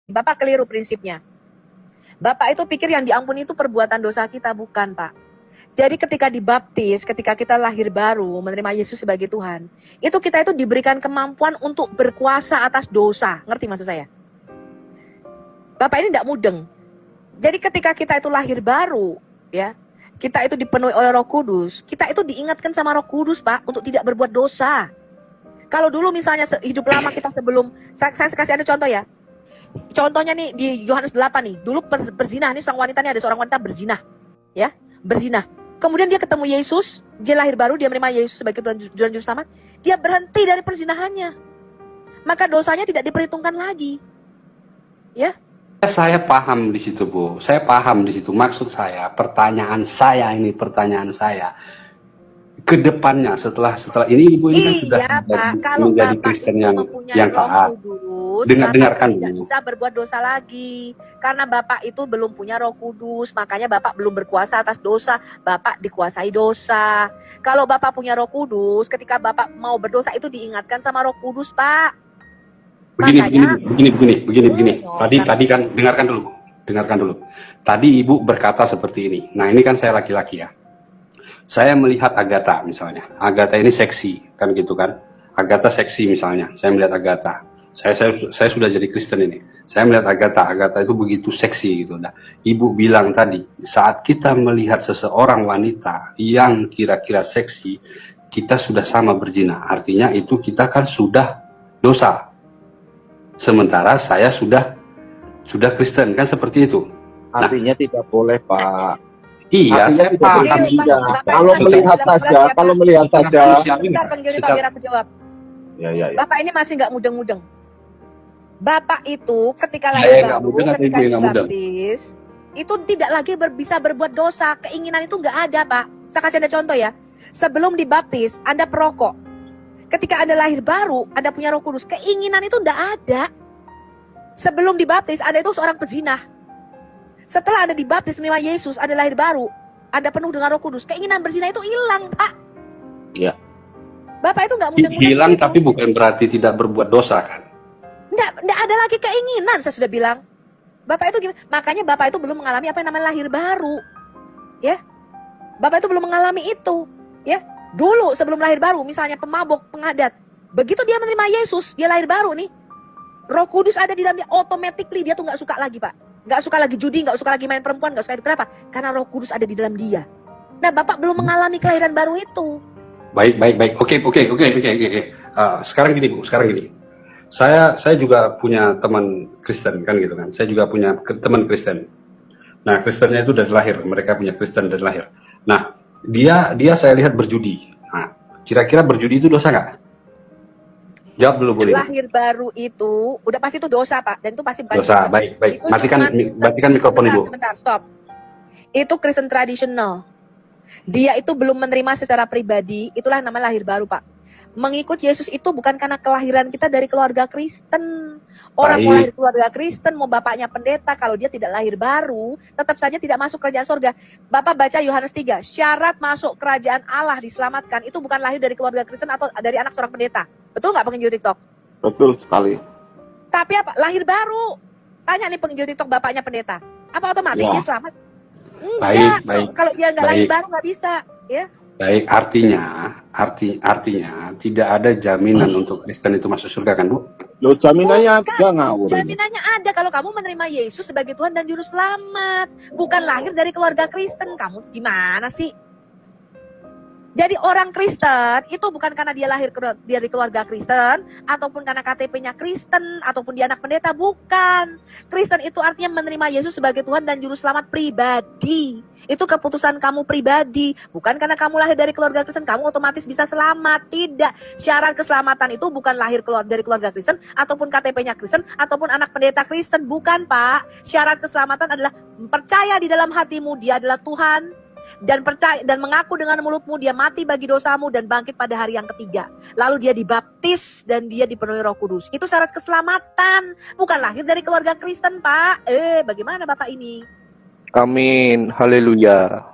Bapak keliru prinsipnya. Bapak itu pikir yang diampuni itu perbuatan dosa kita, bukan, Pak. Jadi ketika dibaptis, ketika kita lahir baru, menerima Yesus sebagai Tuhan, itu kita itu diberikan kemampuan untuk berkuasa atas dosa. Ngerti maksud saya? Bapak ini tidak mudeng. Jadi ketika kita itu lahir baru, ya, kita itu dipenuhi oleh Roh Kudus, kita itu diingatkan sama Roh Kudus, Pak, untuk tidak berbuat dosa. Kalau dulu misalnya hidup lama kita sebelum, saya kasih Anda contoh ya. Contohnya nih di Yohanes 8 nih, dulu berzinah nih seorang wanita nih, ada seorang wanita berzinah, ya, berzinah. Kemudian dia ketemu Yesus, dia lahir baru, dia menerima Yesus sebagai Tuhan dan Juru Selamat, dia berhenti dari perzinahannya. Maka dosanya tidak diperhitungkan lagi. Ya. Saya paham di situ, Bu. Saya paham di situ. Maksud saya, pertanyaan saya ke depannya setelah ini Ibu ini kan sudah Pak, kalau menjadi Bapak Kristen mempunyai yang Roh taat. Kudus, Dengarkan tidak bisa berbuat dosa lagi. Karena Bapak itu belum punya Roh Kudus, makanya Bapak belum berkuasa atas dosa. Bapak dikuasai dosa. Kalau Bapak punya Roh Kudus, ketika Bapak mau berdosa itu diingatkan sama Roh Kudus, Pak. Begini. Tadi kan dengarkan dulu. Tadi Ibu berkata seperti ini. Nah, ini kan saya laki-laki ya. Saya melihat Agatha misalnya. Agatha ini seksi, kan gitu kan. Agatha seksi misalnya. Saya melihat Agatha. Saya sudah jadi Kristen ini. Saya melihat Agatha. Agatha itu begitu seksi gitu. Nah, Ibu bilang tadi, saat kita melihat seseorang wanita yang kira-kira seksi, kita sudah sama berzina. Artinya itu kita kan sudah dosa. Sementara saya sudah Kristen, kan seperti itu. Artinya tidak boleh, Pak. Iya, saya paham. Kalau melihat saja, sebentar penggiri Pak Wira menjawab. Ya. Bapak ini masih nggak mudeng-mudeng. Bapak itu ketika lahir baru, ketika dibaptis, itu tidak lagi bisa berbuat dosa. Keinginan itu nggak ada, Pak. Saya kasih Anda contoh ya. Sebelum dibaptis, Anda perokok. Ketika Anda lahir baru, Anda punya Roh Kudus. Keinginan itu nggak ada. Sebelum dibaptis, Anda itu seorang pezinah. Setelah Anda dibaptis menerima Yesus, Anda lahir baru, Anda penuh dengan Roh Kudus, keinginan berzina itu hilang, Pak. Iya. Bapak itu nggak mudah-mudah hilang, tapi bukan berarti tidak berbuat dosa, kan? Nggak ada lagi keinginan, saya sudah bilang. Bapak itu gimana? Makanya Bapak itu belum mengalami apa yang namanya lahir baru. Ya. Bapak itu belum mengalami itu, ya. Dulu sebelum lahir baru, misalnya pemabuk, pengadat. Begitu dia menerima Yesus, dia lahir baru nih. Roh Kudus ada di dalamnya, automatically dia tuh nggak suka lagi, Pak. Nggak suka lagi judi, nggak suka lagi main perempuan, nggak suka itu. Kenapa? Karena Roh Kudus ada di dalam dia. Nah, Bapak belum mengalami kelahiran baru itu. Baik. Oke. Sekarang gini, Bu. Saya juga punya teman Kristen, kan gitu kan. Saya juga punya teman Kristen. Nah, Kristennya itu dari lahir. Mereka punya Kristen dari lahir. Nah, dia saya lihat berjudi. Nah, kira-kira berjudi itu dosa nggak? Jawab dulu boleh. Lahir baru itu udah pasti itu dosa, Pak, dan itu pasti bukan dosa. Baik. Matikan mikrofon Ibu. Sebentar, stop. Itu Kristen tradisional. Dia itu belum menerima secara pribadi, itulah nama lahir baru, Pak. Mengikut Yesus itu bukan karena kelahiran kita dari keluarga Kristen. Orang mau lahir keluarga Kristen, mau bapaknya pendeta, kalau dia tidak lahir baru, tetap saja tidak masuk kerajaan surga. Bapak baca Yohanes 3, syarat masuk kerajaan Allah diselamatkan itu bukan lahir dari keluarga Kristen atau dari anak seorang pendeta. Betul nggak penginjil TikTok? Betul sekali. Tapi apa? Lahir baru. Tanya nih penginjil TikTok bapaknya pendeta. Apa otomatis dia selamat? Enggak. Baik. Kalau dia nggak lahir baru nggak bisa, ya. Baik, artinya tidak ada jaminan untuk Kristen itu masuk surga, kan, Bu? Loh, jaminannya ada ngawur. Jaminannya ada kalau kamu menerima Yesus sebagai Tuhan dan Juru Selamat. Bukan lahir dari keluarga Kristen. Kamu gimana sih? Jadi orang Kristen itu bukan karena dia lahir dari keluarga Kristen, ataupun karena KTP-nya Kristen, ataupun dia anak pendeta, bukan. Kristen itu artinya menerima Yesus sebagai Tuhan dan Juru Selamat pribadi. Itu keputusan kamu pribadi. Bukan karena kamu lahir dari keluarga Kristen, kamu otomatis bisa selamat. Tidak. Syarat keselamatan itu bukan lahir dari keluarga Kristen, ataupun KTP-nya Kristen, ataupun anak pendeta Kristen. Bukan, Pak. Syarat keselamatan adalah percaya di dalam hatimu dia adalah Tuhan. Dan percaya dan mengaku dengan mulutmu dia mati bagi dosamu dan bangkit pada hari yang ketiga. Lalu dia dibaptis dan dia dipenuhi Roh Kudus. Itu syarat keselamatan. Bukan lahir dari keluarga Kristen, Pak. Bagaimana Bapak ini? Amin. Haleluya.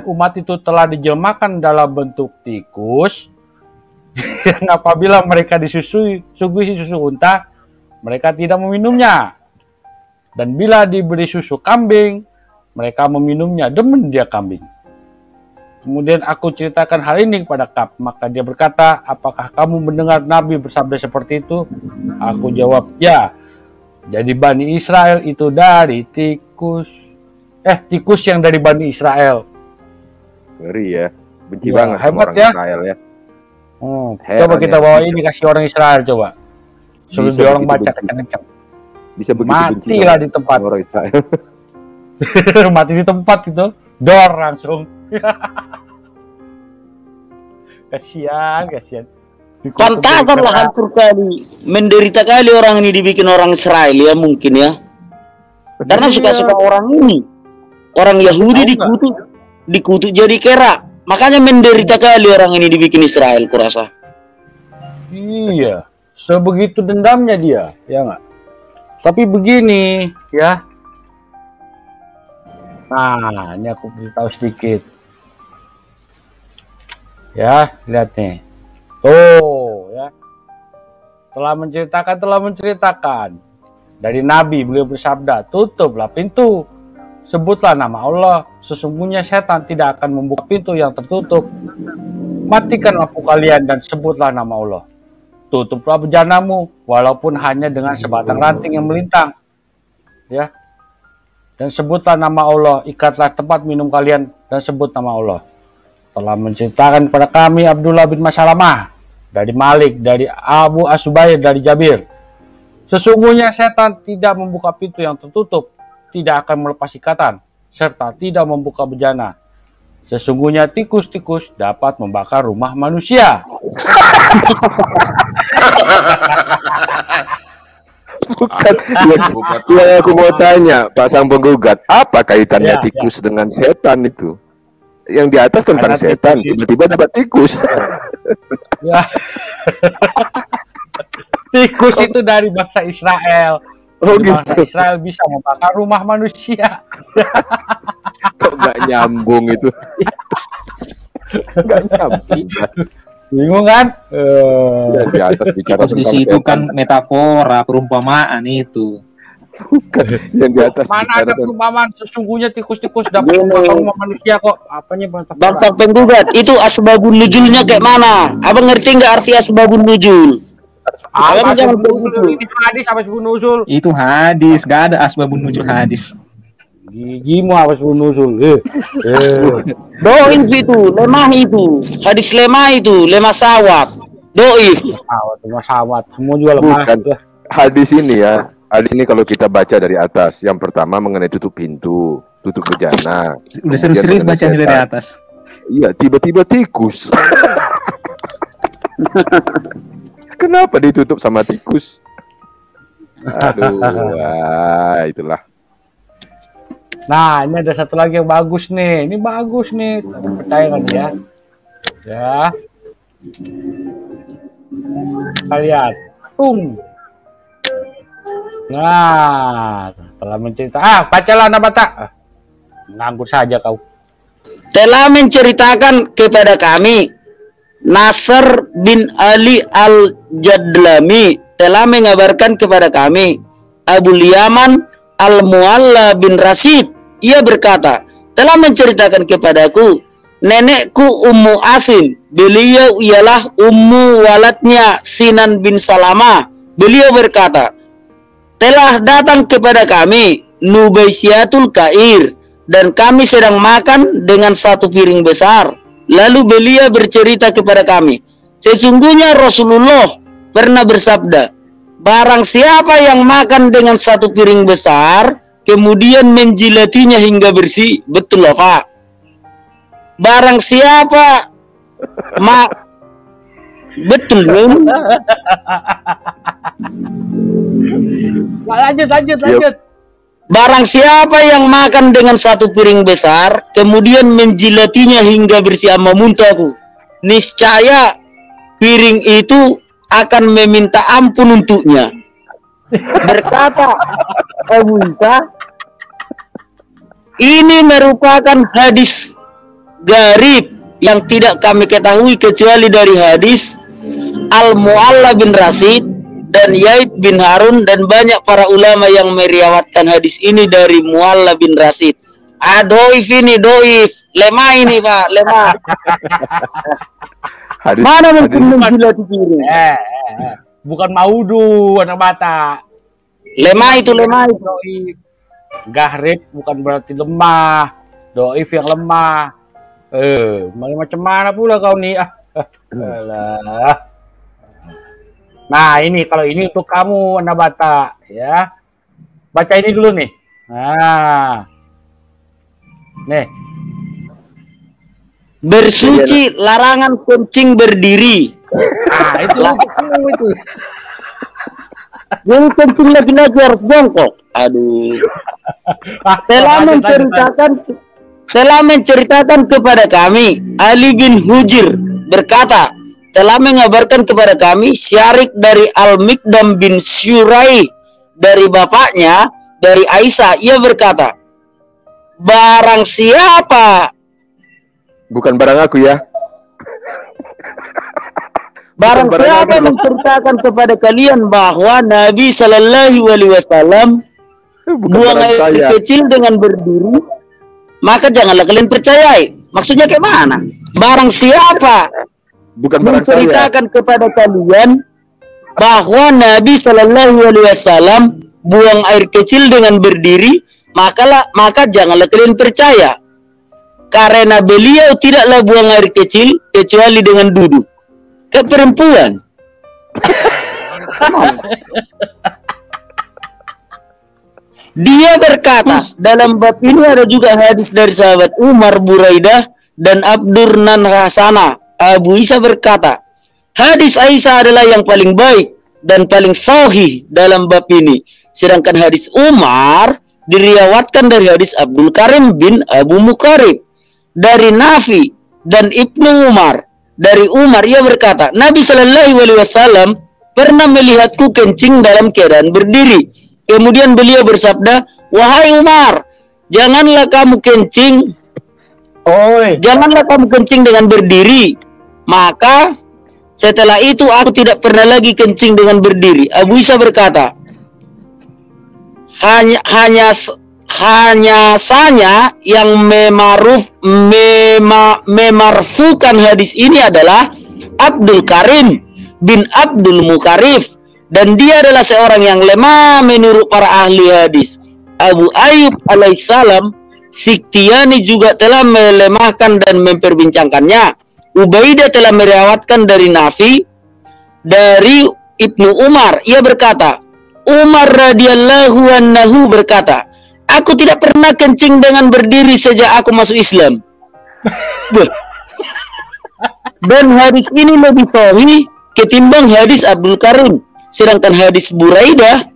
umat itu telah dijelmakan dalam bentuk tikus, yang apabila mereka disuguhi susu unta, mereka tidak meminumnya. Dan bila diberi susu kambing, mereka meminumnya, demen dia kambing. Kemudian aku ceritakan hal ini kepada Kab, maka dia berkata, apakah kamu mendengar Nabi bersabda seperti itu? Aku jawab, ya. Jadi Bani Israel itu dari tikus. Tikus yang dari Bani Israel. Ngeri ya. Benci Ya, banget sama hebat orang ya. Israel ya. Coba kita ya, bawa bisa. ini kasih orang Israel coba. Suruh Bisa dia orang begitu baca benci. kencang-kencang. Bisa begitu benci Matilah sama di tempat. orang Israel. Mati di tempat itu. Dor langsung. Kasihan. Pantasanlah hancur kali, menderita kali orang ini dibikin orang Israel ya mungkin ya. Karena suka-suka orang ini, orang Yahudi dikutuk jadi kera, makanya menderita kali orang ini dibikin Israel, kurasa. Iya, sebegitu dendamnya dia, ya nggak? Tapi begini, ya. Nah, ini aku beritahu sedikit. Ya, lihat nih. Tuh, ya. Telah menceritakan. Dari Nabi, beliau bersabda, tutuplah pintu. Sebutlah nama Allah. Sesungguhnya setan tidak akan membuka pintu yang tertutup. Matikan lampu kalian dan sebutlah nama Allah. Tutuplah bejanamu, walaupun hanya dengan sebatang ranting yang melintang. Ya. Dan sebutlah nama Allah, ikatlah tempat minum kalian dan sebut nama Allah. Telah menceritakan kepada kami Abdullah bin Masalamah, dari Malik, dari Abu Asubair, dari Jabir. Sesungguhnya setan tidak membuka pintu yang tertutup, tidak akan melepas ikatan, serta tidak membuka bejana. Sesungguhnya tikus-tikus dapat membakar rumah manusia. Bukan. Yang aku mau tanya, Pak Sang Penggugat, apa kaitannya Ya, tikus dengan setan itu? Yang di atas tentang Karena setan, tikus- tiba-tiba dapat tikus. Ya. Tikus itu dari bangsa Israel. Oh Bangsa gitu. Israel bisa membakar rumah manusia. Kok nggak nyambung itu? Nggak nyambung. Bingung kan? Yang di atas bicara Terus di tentang situ setan. kan metafora, perumpamaan itu. Bukan. Yang di atas Mana bicara ada tentang perumpamaan sesungguhnya tikus-tikus dapat membakar rumah manusia kok? Apanya bang? Bang Penggugat, itu asbabun nuzulnya kayak mana? Abang ngerti nggak arti asbabun nuzul? Apa Abang jangan nuzul? Ini hadis apa sebelum nuzul? Itu hadis, gak ada asbabun nuzul hadis. Gigimu apa sebelum nuzul? Doin situ, lemah itu, hadis lemah itu, lemah sawat, doif. Sawat, semua juga lemah. Bukan. Hadis ini ya. Hadis ini kalau kita baca dari atas, yang pertama mengenai tutup pintu, tutup bejana. Udah Kemudian serius-serius mengenai bacanya dari setan. atas. Iya, tiba-tiba tikus. Kenapa ditutup sama tikus? Aduh, wah, itulah. Nah, ini ada satu lagi yang bagus nih. Ini bagus nih. Percaya kan ya? Ya. Kita lihat. Nah, telah mencerita. Bacalah Anda baca. Nganggur saja kau. Telah menceritakan kepada kami Nasr bin Ali al-Jadlami telah mengabarkan kepada kami Abu Yaman al-Mualla bin Rasid. Ia berkata, telah menceritakan kepadaku nenekku Ummu Asim. Beliau ialah ummu waladnya Sinan bin Salamah. Beliau berkata, telah datang kepada kami Nubaisyatul Kair, dan kami sedang makan dengan satu piring besar. Lalu beliau bercerita kepada kami, sesungguhnya Rasulullah pernah bersabda, barang siapa yang makan dengan satu piring besar, kemudian menjilatinya hingga bersih, betul loh Pak. Barang siapa betul loh. Lanjut. Barang siapa yang makan dengan satu piring besar, kemudian menjilatinya hingga bersih sama muntahku, niscaya piring itu akan meminta ampun untuknya. Berkata Abu Isa, ini merupakan hadis garib yang tidak kami ketahui kecuali dari hadis Al-Mu'alla bin Rasid dan Yaid bin Harun, dan banyak para ulama yang meriwayatkan hadis ini dari Mu'alla bin Rasid. Doif ini, doif. Lemah ini, Pak, lemah. Mana mungkin menggila diri? Bukan maudu, anak bata. Lemah itu. Doif. Gahrib bukan berarti lemah. Doif yang lemah. Macam mana pula kau nih? Alah. Nah, ini kalau ini untuk kamu, anak bata, ya. Baca ini dulu nih. Nah. Nih. Bersuci larangan kencing berdiri. Nah, itu untuk kamu itu. Yang kencing lagi-lagi harus jongkok. Aduh. Telah menceritakan kepada kami, Ali bin Hujr berkata, telah mengabarkan kepada kami Syarik dari Al-Mikdam bin Syurai dari bapaknya, dari Aisyah. Ia berkata, barang siapa, Bukan barang aku ya. barang Bukan barang siapa aku. menceritakan kepada kalian bahwa Nabi Shallallahu Alaihi Wasallam Bukan buang barang air saya. kecil dengan berdiri, maka janganlah kalian percayai. Maksudnya kayak mana? Barang siapa Bukan barang saya. menceritakan kepada kalian bahwa Nabi Shallallahu Alaihi Wasallam buang air kecil dengan berdiri, maka janganlah kalian percaya, karena beliau tidaklah buang air kecil kecuali dengan duduk. Ke perempuan. Dia berkata, dalam bab ini ada juga hadis dari sahabat Umar Buraidah dan Abdurnan Hasana. Abu Isa berkata, hadis Aisyah adalah yang paling baik dan paling sahih dalam bab ini. Sedangkan hadis Umar diriwayatkan dari hadis Abdul Karim bin Abu Mukarib dari Nafi dan Ibnu Umar. Dari Umar, ia berkata, Nabi Shallallahu Alaihi Wasallam pernah melihatku kencing dalam keadaan berdiri. Kemudian beliau bersabda, wahai Umar, janganlah kamu kencing dengan berdiri. Maka setelah itu aku tidak pernah lagi kencing dengan berdiri. Abu Isa berkata, hanya saja yang memarfukan hadis ini adalah Abdul Karim bin Abdul Mukarif, dan dia adalah seorang yang lemah menurut para ahli hadis. Abu Ayyub alaihissalam Siktiani juga telah melemahkan dan memperbincangkannya. Ubaidah telah meriwayatkan dari Nafi dari Ibnu Umar. Ia berkata, Umar radhiyallahu anhu berkata, aku tidak pernah kencing dengan berdiri sejak aku masuk Islam. Dan hadis ini lebih sahih ketimbang hadis Abdul Karim. Sedangkan hadis Buraidah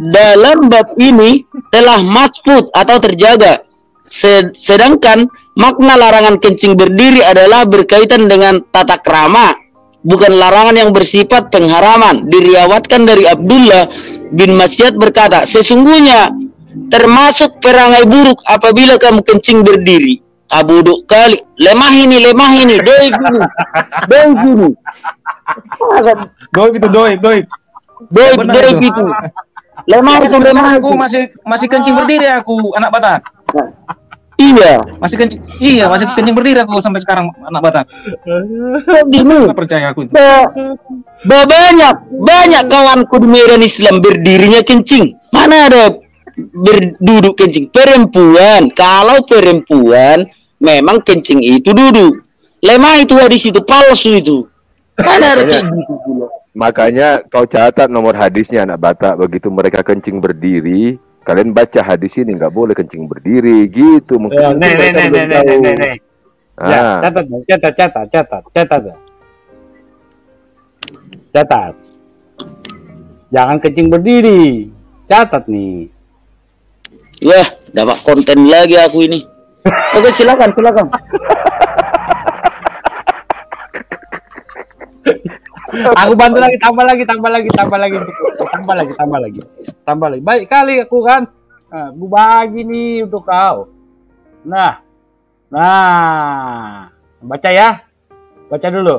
dalam bab ini telah masfud atau terjaga. Sedangkan makna larangan kencing berdiri adalah berkaitan dengan tata krama, bukan larangan yang bersifat pengharaman. Diriwayatkan dari Abdullah bin Masyad berkata, sesungguhnya termasuk perangai buruk apabila kamu kencing berdiri. Abu Duk kali, lemah ini, doib ini. Doib itu. Lemah itu. Aku masih kencing berdiri aku, anak Batak. Iya. Masih kencing berdiri aku sampai sekarang, anak Batak. Begini. Percaya aku. Banyak kawanku di medan Islam berdirinya kencing. Mana ada berduduk kencing? Perempuan. Kalau perempuan memang kencing itu duduk. Lemah itu hadis itu palsu itu. Mana ada kayak gitu pula. Makanya kau catat nomor hadisnya, anak Batak. Begitu mereka kencing berdiri, kalian baca hadis ini, nggak boleh kencing berdiri gitu. Mungkin Nih. Ya, catat. Jangan kencing berdiri. Catat nih. Wah, dapat konten lagi aku ini. Oke, silakan. Aku bantu lagi, tambah lagi. Baik kali aku kan. Nah, aku bagi nih untuk kau. Nah, Nah, baca ya. Baca dulu.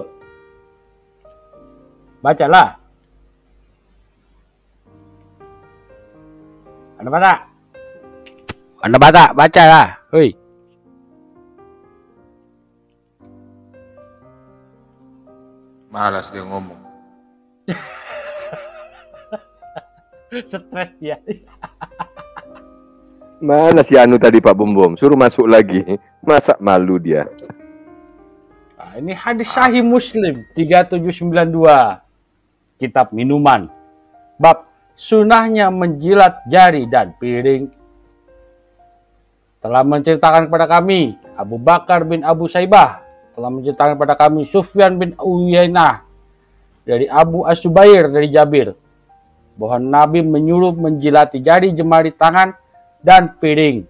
Bacalah. Anda baca. Anda baca lah. Hoi. Malas dia ngomong. Stres dia. Mana si Anu tadi Pak Bom? Suruh masuk lagi. Masa malu dia. Nah, ini hadis Sahih Muslim 3792. Kitab minuman. Bab sunahnya menjilat jari dan piring. Telah menceritakan kepada kami Abu Bakar bin Abu Saibah, telah menceritakan kepada kami Sufyan bin Uyainah dari Abu As-Subair dari Jabir bahwa Nabi menyuruh menjilati jari jemari tangan dan piring.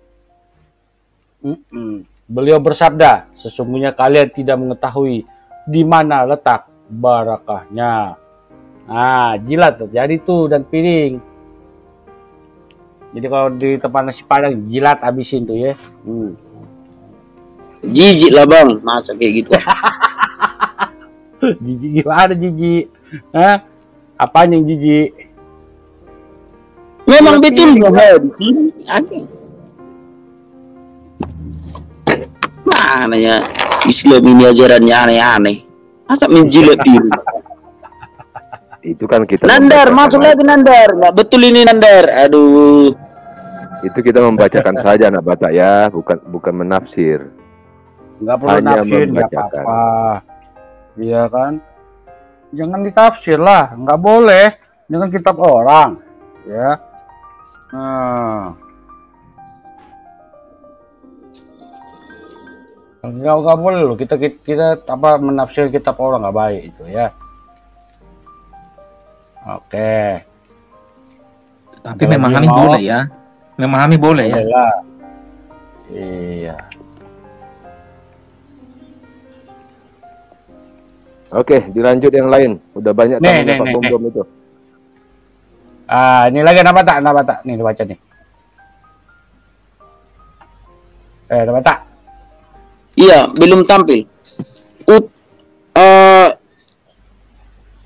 Beliau bersabda, sesungguhnya kalian tidak mengetahui di mana letak barakahnya. Nah, jilat jari itu dan piring. Jadi kalau di tempat nasi padang jilat habisin tuh ya. Jijik lah bang, masa kayak gitu. Jijik gimana jijik? Hah? Apaan yang jijik? Memang betul bahwa di sini ada. Mana ya Islam ini ajarannya aneh-aneh. Masa menjilat diri? Itu kan kita Nandar, masuk lagi Nandar. Nggak betul ini Nandar. Aduh. Itu kita membacakan saja anak Batak ya, bukan menafsir. Nggak perlu Hanya nafsir, nggak membacakan. apa-apa. Iya kan? Jangan ditafsir lah, nggak boleh. Dengan kitab orang, ya. Nah. Nggak boleh loh. Kita apa menafsir kitab orang nggak baik itu ya. Oke. Tapi memahami boleh ya. Memahami boleh ya. Boleh. Iya. Oke, dilanjut yang lain. Udah banyak tamunya Pak Bom itu. Ah, ini lagi nama tak? Nih dibaca nih. Nama tak? Iya, belum tampil.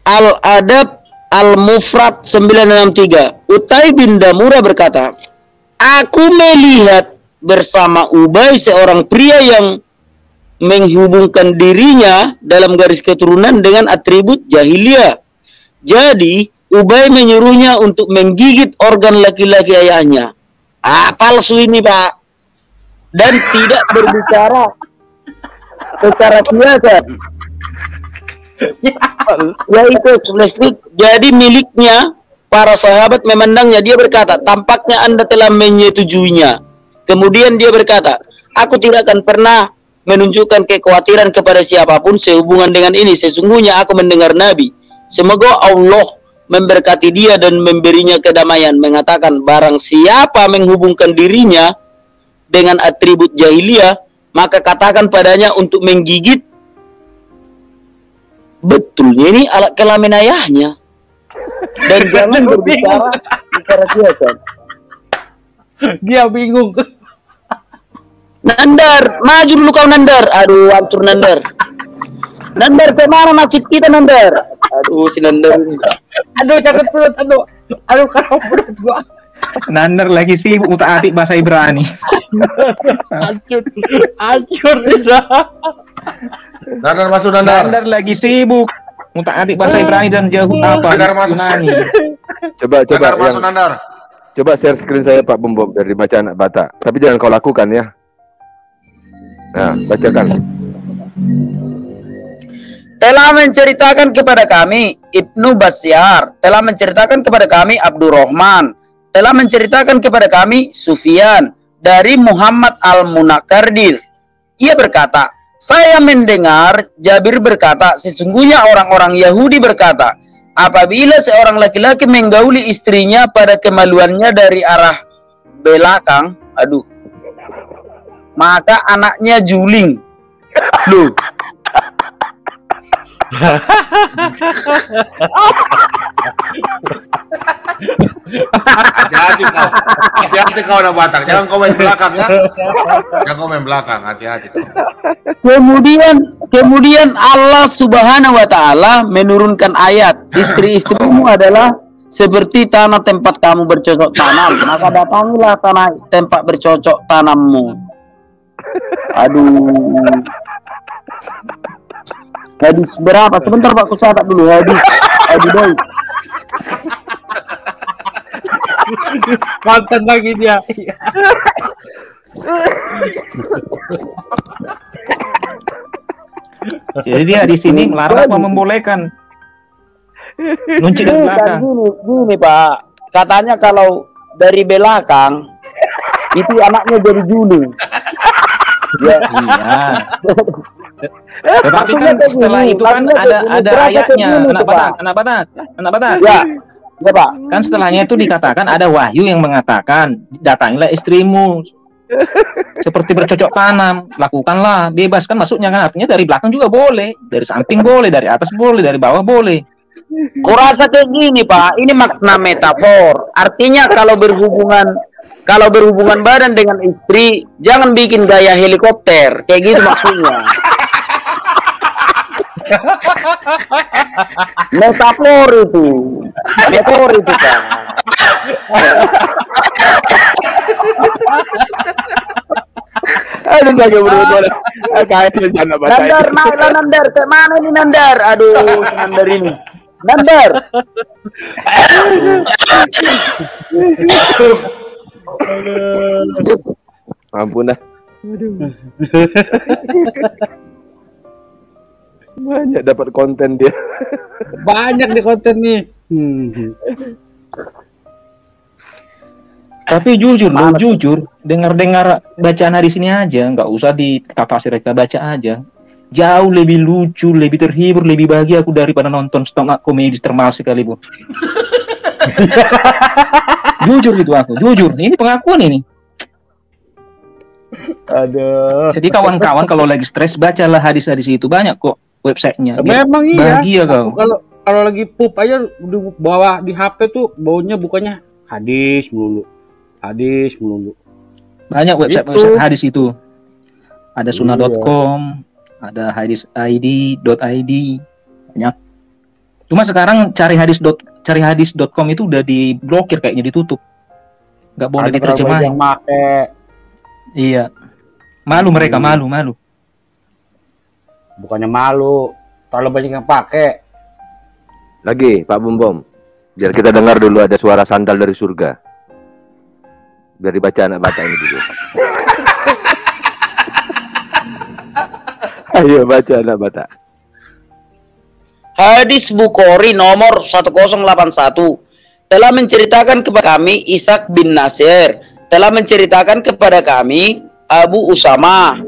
Al-Adab Al-Mufrad 963. Utai bin Damura berkata, aku melihat bersama Ubay seorang pria yang menghubungkan dirinya dalam garis keturunan dengan atribut jahiliyah. Jadi, Ubay menyuruhnya untuk menggigit organ laki-laki ayahnya. Palsu ini, Pak. Dan tidak berbicara secara biasa. Yaitu jadi miliknya. Para sahabat memandangnya, dia berkata, tampaknya Anda telah menyetujuinya. Kemudian dia berkata, aku tidak akan pernah menunjukkan kekhawatiran kepada siapapun sehubungan dengan ini. Sesungguhnya aku mendengar Nabi, semoga Allah memberkati dia dan memberinya kedamaian, mengatakan, barang siapa menghubungkan dirinya dengan atribut jahiliyah, maka katakan padanya untuk menggigit. Betulnya ini alat kelamin ayahnya. Dan jangan berbicara secara biasa. Dia bingung. Nandar, maju dulu kau Nandar. Aduh, hancur Nandar. Nandar, kemana nasib kita Nandar? Aduh, si Nandar. Aduh, sakit perut. Aduh, kalau perut gua. Nandar lagi sibuk utak-atik bahasa Ibrani. Hancur. Nandar masuk Nandar. Nandar lagi sibuk utak-atik bahasa Ibrani dan jauh apa? Nandar masuk. Coba Nandar masuk yang, Nandar. coba share screen saya Pak Bom dari baca anak Batak. Tapi jangan kau lakukan ya. Nah, bacakan. Telah menceritakan kepada kami Ibnu Basyar, telah menceritakan kepada kami Abdurrahman, telah menceritakan kepada kami Sufyan dari Muhammad Al-Munakardir. Ia berkata, saya mendengar Jabir berkata, sesungguhnya orang-orang Yahudi berkata, apabila seorang laki-laki menggauli istrinya pada kemaluannya dari arah belakang, maka anaknya juling. Loh. Jadi kau. Hati-hati kau anak Batak. Jangan komen belakang ya. Jangan komen belakang. Hati-hati kau. Kemudian Allah Subhanahu wa taala menurunkan ayat, istri-istrimu adalah seperti tanah tempat kamu bercocok tanam, maka datangilah tanah tempat bercocok tanammu. Aduh. Hadis berapa? Sebentar Pak, aku catat dulu hadis. Aduh, baik. Konten lagi dia. Jadi dia di sini melarang apa membolehkan? Nunci dari belakang. Gini Pak, katanya kalau dari belakang itu anaknya jadi Juli. Ya. Iya. Tetapi kan setelah itu kan ada ayatnya, anak Batak. Ya, ya Pak. Kan setelahnya itu dikatakan ada wahyu yang mengatakan datangilah istrimu seperti bercocok tanam, lakukanlah, bebas kan masuknya kan, artinya dari belakang juga boleh, dari samping boleh, dari atas boleh, dari bawah boleh. Kurasa kayak gini Pak, ini makna metafor. Artinya kalau berhubungan badan dengan istri, jangan bikin gaya helikopter, kayak gitu maksudnya. Metafor itu Pak. Aduh, saya berdua. Kacau sana Batak. Nandar, naiklah Nandar, ke mana ini Nandar? Aduh, si Nandar ini. Nandar. Ampun dah. Banyak dapat konten dia. Banyak di konten nih. Tapi jujur, dengar-dengar bacaan hadis ini aja, nggak usah di tafsir, kita baca aja. Jauh lebih lucu, lebih terhibur, lebih bahagia aku daripada nonton stand-up komedi termal sekalipun. Jujur itu aku, jujur. Ini pengakuan ini. Aduh. Jadi kawan-kawan kalau lagi stres, bacalah hadis-hadis itu, banyak kok websitenya. Memang iya. Bahagia kau. Kalau lagi pup aja di bawah di HP tuh baunya bukannya hadis melulu. Banyak website hadis itu. Ada sunnah.com, ada hadis.id, banyak. Cuma sekarang cari hadis.com itu udah diblokir, kayaknya ditutup. Nggak boleh diterjemahin. Yang make. Iya. Malu mereka, malu. Bukannya malu, terlalu banyak yang pakai. Lagi Pak Bom. Biar kita dengar dulu ada suara sandal dari surga. Biar dibaca anak Batak ini dulu. Ayo baca anak Batak. Hadis Bukhari nomor 1081 telah menceritakan kepada kami Ishaq bin Nasir, telah menceritakan kepada kami Abu Usama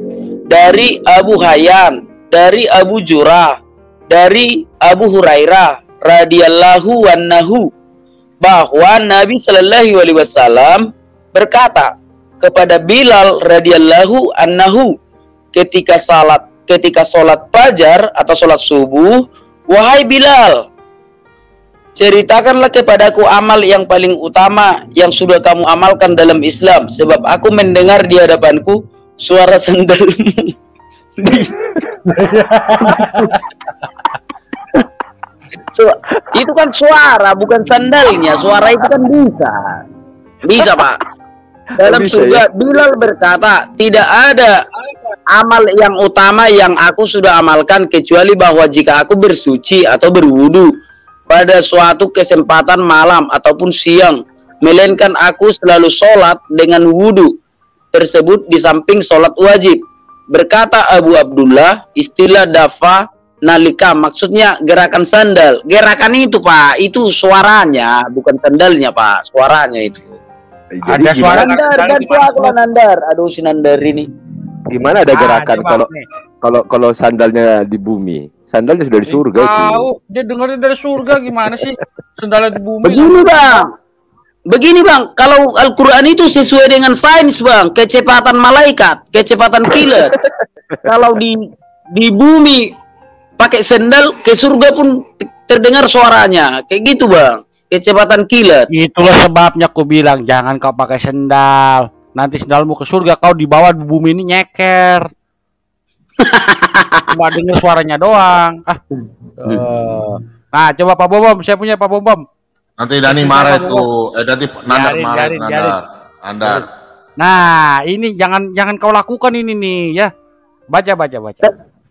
dari Abu Hayyan, dari Abu Jurah, dari Abu Hurairah radhiyallahu anhu bahwa Nabi sallallahu alaihi wasallam berkata kepada Bilal radhiyallahu anhu ketika salat fajar atau salat subuh, wahai Bilal, ceritakanlah kepadaku amal yang paling utama yang sudah kamu amalkan dalam Islam, sebab aku mendengar di hadapanku suara sandalmu. Itu kan suara, bukan sandalnya. Suara itu kan bisa Pak. Dalam surga Bilal berkata, tidak ada amal yang utama yang aku sudah amalkan kecuali bahwa jika aku bersuci atau berwudu pada suatu kesempatan malam ataupun siang, melainkan aku selalu sholat dengan wudu tersebut di samping sholat wajib. Berkata Abu Abdullah, istilah dafa nalika maksudnya gerakan sandal. Gerakan itu Pak, itu suaranya, bukan sandalnya Pak, suaranya itu. Ada suara Nandar. Aduh si Nandar ini. Gimana ada gerakan kalau sandalnya di bumi? Sandalnya sudah di surga sih. Tahu, dia dengerin dari surga gimana sih? Sandalnya di bumi. Begini bang, kalau Al-Quran itu sesuai dengan sains bang, kecepatan malaikat, kecepatan kilat. Kalau di bumi pakai sandal, ke surga pun terdengar suaranya, kayak gitu bang. kecepatan kilat. Itulah sebabnya aku bilang jangan kau pakai sendal. Nanti sendalmu ke surga, kau di bawah bumi ini nyeker. Cuma dengar suaranya doang. Nah, coba Pak Bom, saya punya Pak Bom. Nanti Dani marah itu. Nanti Nandar marah. Nandar. Nah, ini jangan kau lakukan ini nih ya. Baca.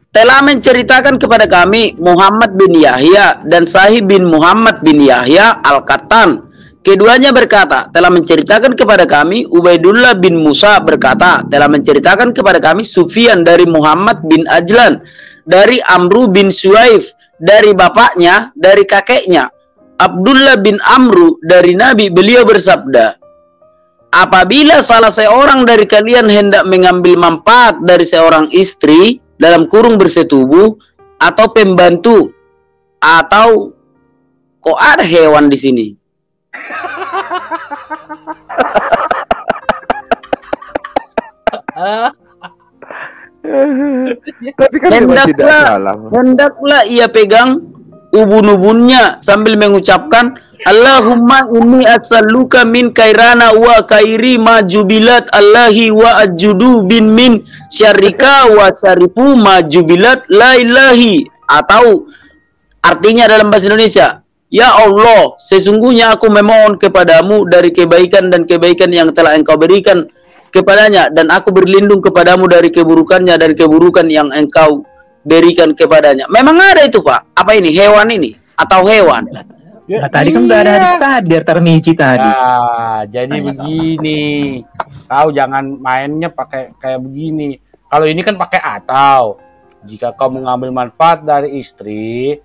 Telah menceritakan kepada kami Muhammad bin Yahya dan Sahih bin Muhammad bin Yahya Al-Qattan. Keduanya berkata, telah menceritakan kepada kami Ubaidullah bin Musa berkata, telah menceritakan kepada kami Sufyan dari Muhammad bin Ajlan, dari Amru bin Suwaif, dari bapaknya, dari kakeknya, Abdullah bin Amru dari Nabi, beliau bersabda, apabila salah seorang dari kalian hendak mengambil manfaat dari seorang istri, dalam kurung bersetubuh, atau pembantu, atau kok ada hewan di sini? Tapi kan memang tidak salah. Hendaklah ia pegang ubun-ubunnya sambil mengucapkan Allahumma inni as'aluka min kairana wa kairi ma jubilat Allahi wa ajudu bin min syarika wa syarifu ma jubilat la ilahi. Atau artinya dalam bahasa Indonesia, ya Allah, sesungguhnya aku memohon kepadamu dari kebaikan dan kebaikan yang telah engkau berikan kepadanya, dan aku berlindung kepadamu dari keburukannya dan keburukan yang engkau berikan kepadanya. Memang ada itu, Pak? Apa ini? Hewan ini? Atau hewan? Nah, tadi kan udah ada hadis tadi, Tarmizi tadi. Nah, jadi begini. Kau jangan mainnya pakai kayak begini. Kalau ini kan pakai atau. Jika kau mengambil manfaat dari istri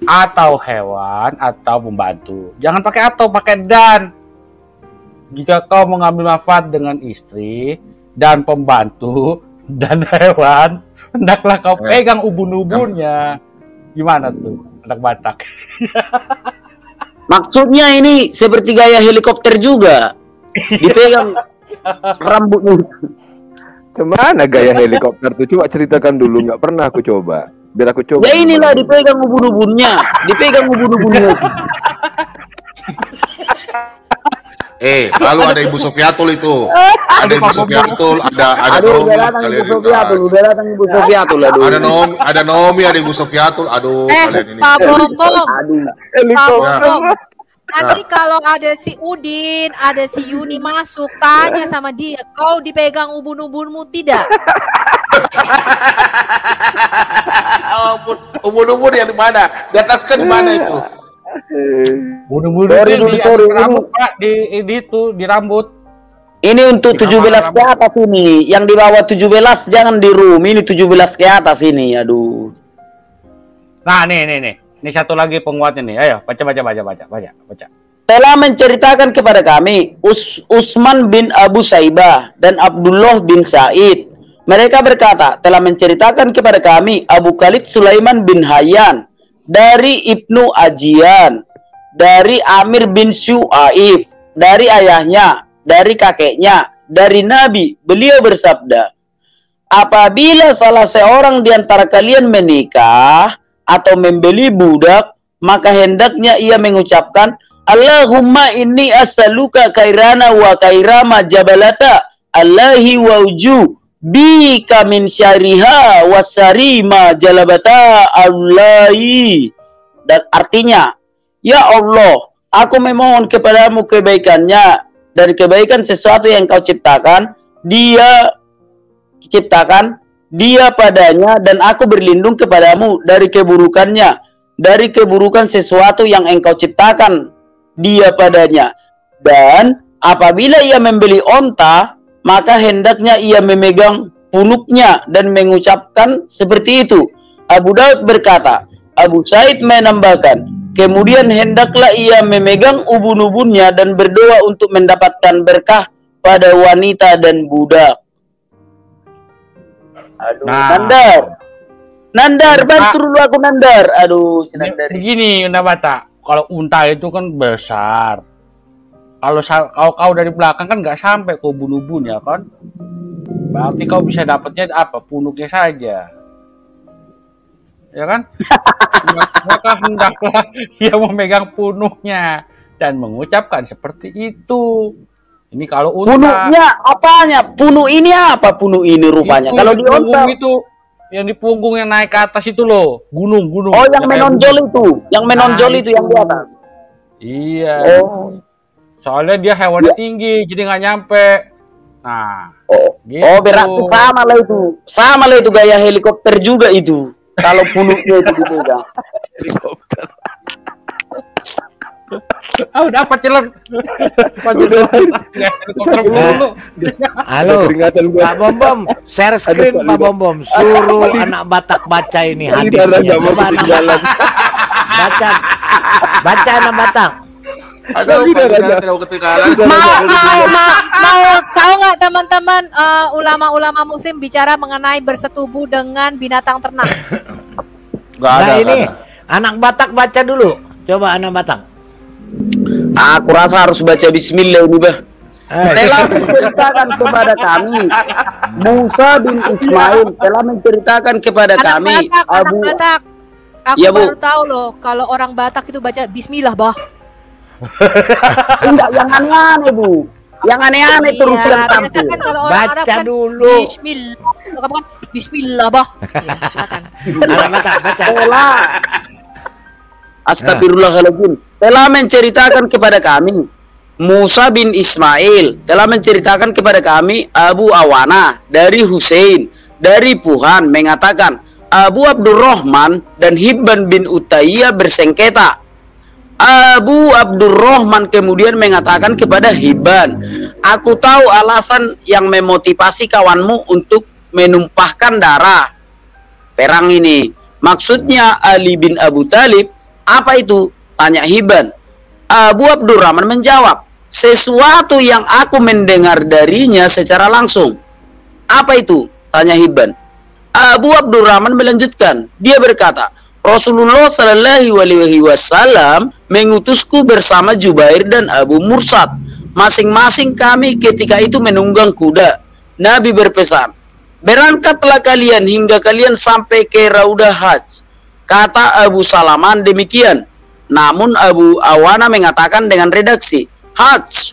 atau hewan atau pembantu, jangan pakai atau, pakai dan. Jika kau mengambil manfaat dengan istri dan pembantu dan hewan, hendaklah kau pegang ubun-ubunnya. Gimana tuh, anak Batak? Maksudnya ini seperti gaya helikopter juga, dipegang rambutnya. Cemana gaya helikopter tuh? Coba ceritakan dulu, nggak pernah aku coba. Biar aku coba. Ya inilah dipegang ubun-ubunnya, dipegang ubun-ubunnya. Lalu ada Ibu Sofiatul itu. Ada Ibu Sofiatul, ada Aduh, Naomi. udah datang Ibu Sofiatul, aduh. Ada Naomi, ada Ibu Sofiatul. Aduh, kalian ini. Pak Bom, Aduh. Pak Bom. Nanti kalau ada si Udin, ada si Yuni masuk, tanya sama dia, kau dipegang ubun-ubunmu tidak? Ubun-ubun yang di mana? Di atas kan di mana itu? Bunuh-bunuh di rambut, Pak, di rambut. Ini untuk 17 ke atas ini. Yang di bawah 17 jangan di room. Ini 17 ke atas ini. Aduh. Nah, nih. Ini satu lagi penguatnya nih. Ayo, baca. Telah menceritakan kepada kami Usman bin Abu Saibah dan Abdullah bin Said. Mereka berkata, telah menceritakan kepada kami Abu Khalid Sulaiman bin Hayyan dari Ibnu Ajian, dari Amir bin Syu'aib, dari ayahnya, dari kakeknya, dari Nabi. Beliau bersabda, apabila salah seorang di antara kalian menikah atau membeli budak, maka hendaknya ia mengucapkan, Allahumma inni as'aluka kairana wa kairama jabalata Allahi wa uju bika min syariha wa syarima jalabata Allahi. Dan artinya, ya Allah, aku memohon kepadamu kebaikannya dari kebaikan sesuatu yang kau ciptakan dia padanya, dan aku berlindung kepadamu dari keburukannya, dari keburukan sesuatu yang engkau ciptakan dia padanya. Dan apabila ia membeli onta, maka hendaknya ia memegang punuknya dan mengucapkan seperti itu. Abu Daud berkata, Abu Said menambahkan, kemudian hendaklah ia memegang ubun-ubunnya dan berdoa untuk mendapatkan berkah pada wanita dan budak. Aduh, Nandar, bantu dulu aku Nandar. Aduh, si Nandar. Begini, Unda Bata, kalau unta itu kan besar. Kalau kau dari belakang kan nggak sampai ke ubun-ubun ya kan? Berarti kau bisa dapatnya apa? Punuknya saja. Ya kan? Maka hendaklah ia memegang punuknya dan mengucapkan seperti itu. Ini kalau unta. Punuhnya apanya? Punuh ini apa? Punuh ini rupanya. Itu Kalau di di punggung onta, itu, yang di punggung yang naik ke atas itu loh, gunung. oh yang kayak menonjol gunung. itu, yang menonjol Nah, itu yang di atas. Iya. Oh, Soalnya dia hewannya tinggi, jadi nggak nyampe. Nah, gitu. oh berarti sama lah itu gaya helikopter juga itu. Kalau punuhnya itu dipegang. Helikopter. Oh, dapat celeng. Helikopter dulu. Halo, Keringatan gua. Pak Bom Bom, share screen Pak Bom Bom, suruh anak Batak baca ini hadisnya. Coba anak Batak baca anak Batak. Aduh, tidak ketinggalan. Mau tahu nggak teman-teman ulama-ulama muslim bicara mengenai bersetubuh dengan binatang ternak? Nah ini anak Batak baca dulu. Coba anak Batak. Aku rasa harus baca Bismillah ini, bah. Telah menceritakan kepada kami Musa bin Ismail telah menceritakan kepada kami Anak Batak. Aku Ya, Bu. baru tahu loh kalau orang Batak itu baca Bismillah, bah. enggak yang aneh-aneh, Bu. Yang aneh-aneh terus yang Biasa tampil. kan kalau orang Arab Baca kan dulu. Bismillah. Kalau kamu kan Bismillah, bah. Ya, silakan. Anak Batak baca. Telah Astagfirullahaladzim. Telah menceritakan kepada kami Musa bin Ismail telah menceritakan kepada kami Abu Awana dari Husain dari Puhan mengatakan Abu Abdurrahman dan Hibban bin Utayyah bersengketa. Abu Abdurrahman kemudian mengatakan kepada Hibban, aku tahu alasan yang memotivasi kawanmu untuk menumpahkan darah perang ini. Maksudnya Ali bin Abu Talib. Apa itu? Tanya Hibban. Abu Abdurrahman menjawab, sesuatu yang aku mendengar darinya secara langsung. Apa itu? Tanya Hibban. Abu Abdurrahman melanjutkan, dia berkata, Rasulullah Shallallahu Alaihi Wasallam mengutusku bersama Jubair dan Abu Mursad. Masing-masing kami ketika itu menunggang kuda. Nabi berpesan, berangkatlah kalian hingga kalian sampai ke Raudah Hajj. Kata Abu Salaman demikian. Namun Abu Awana mengatakan dengan redaksi Hajj.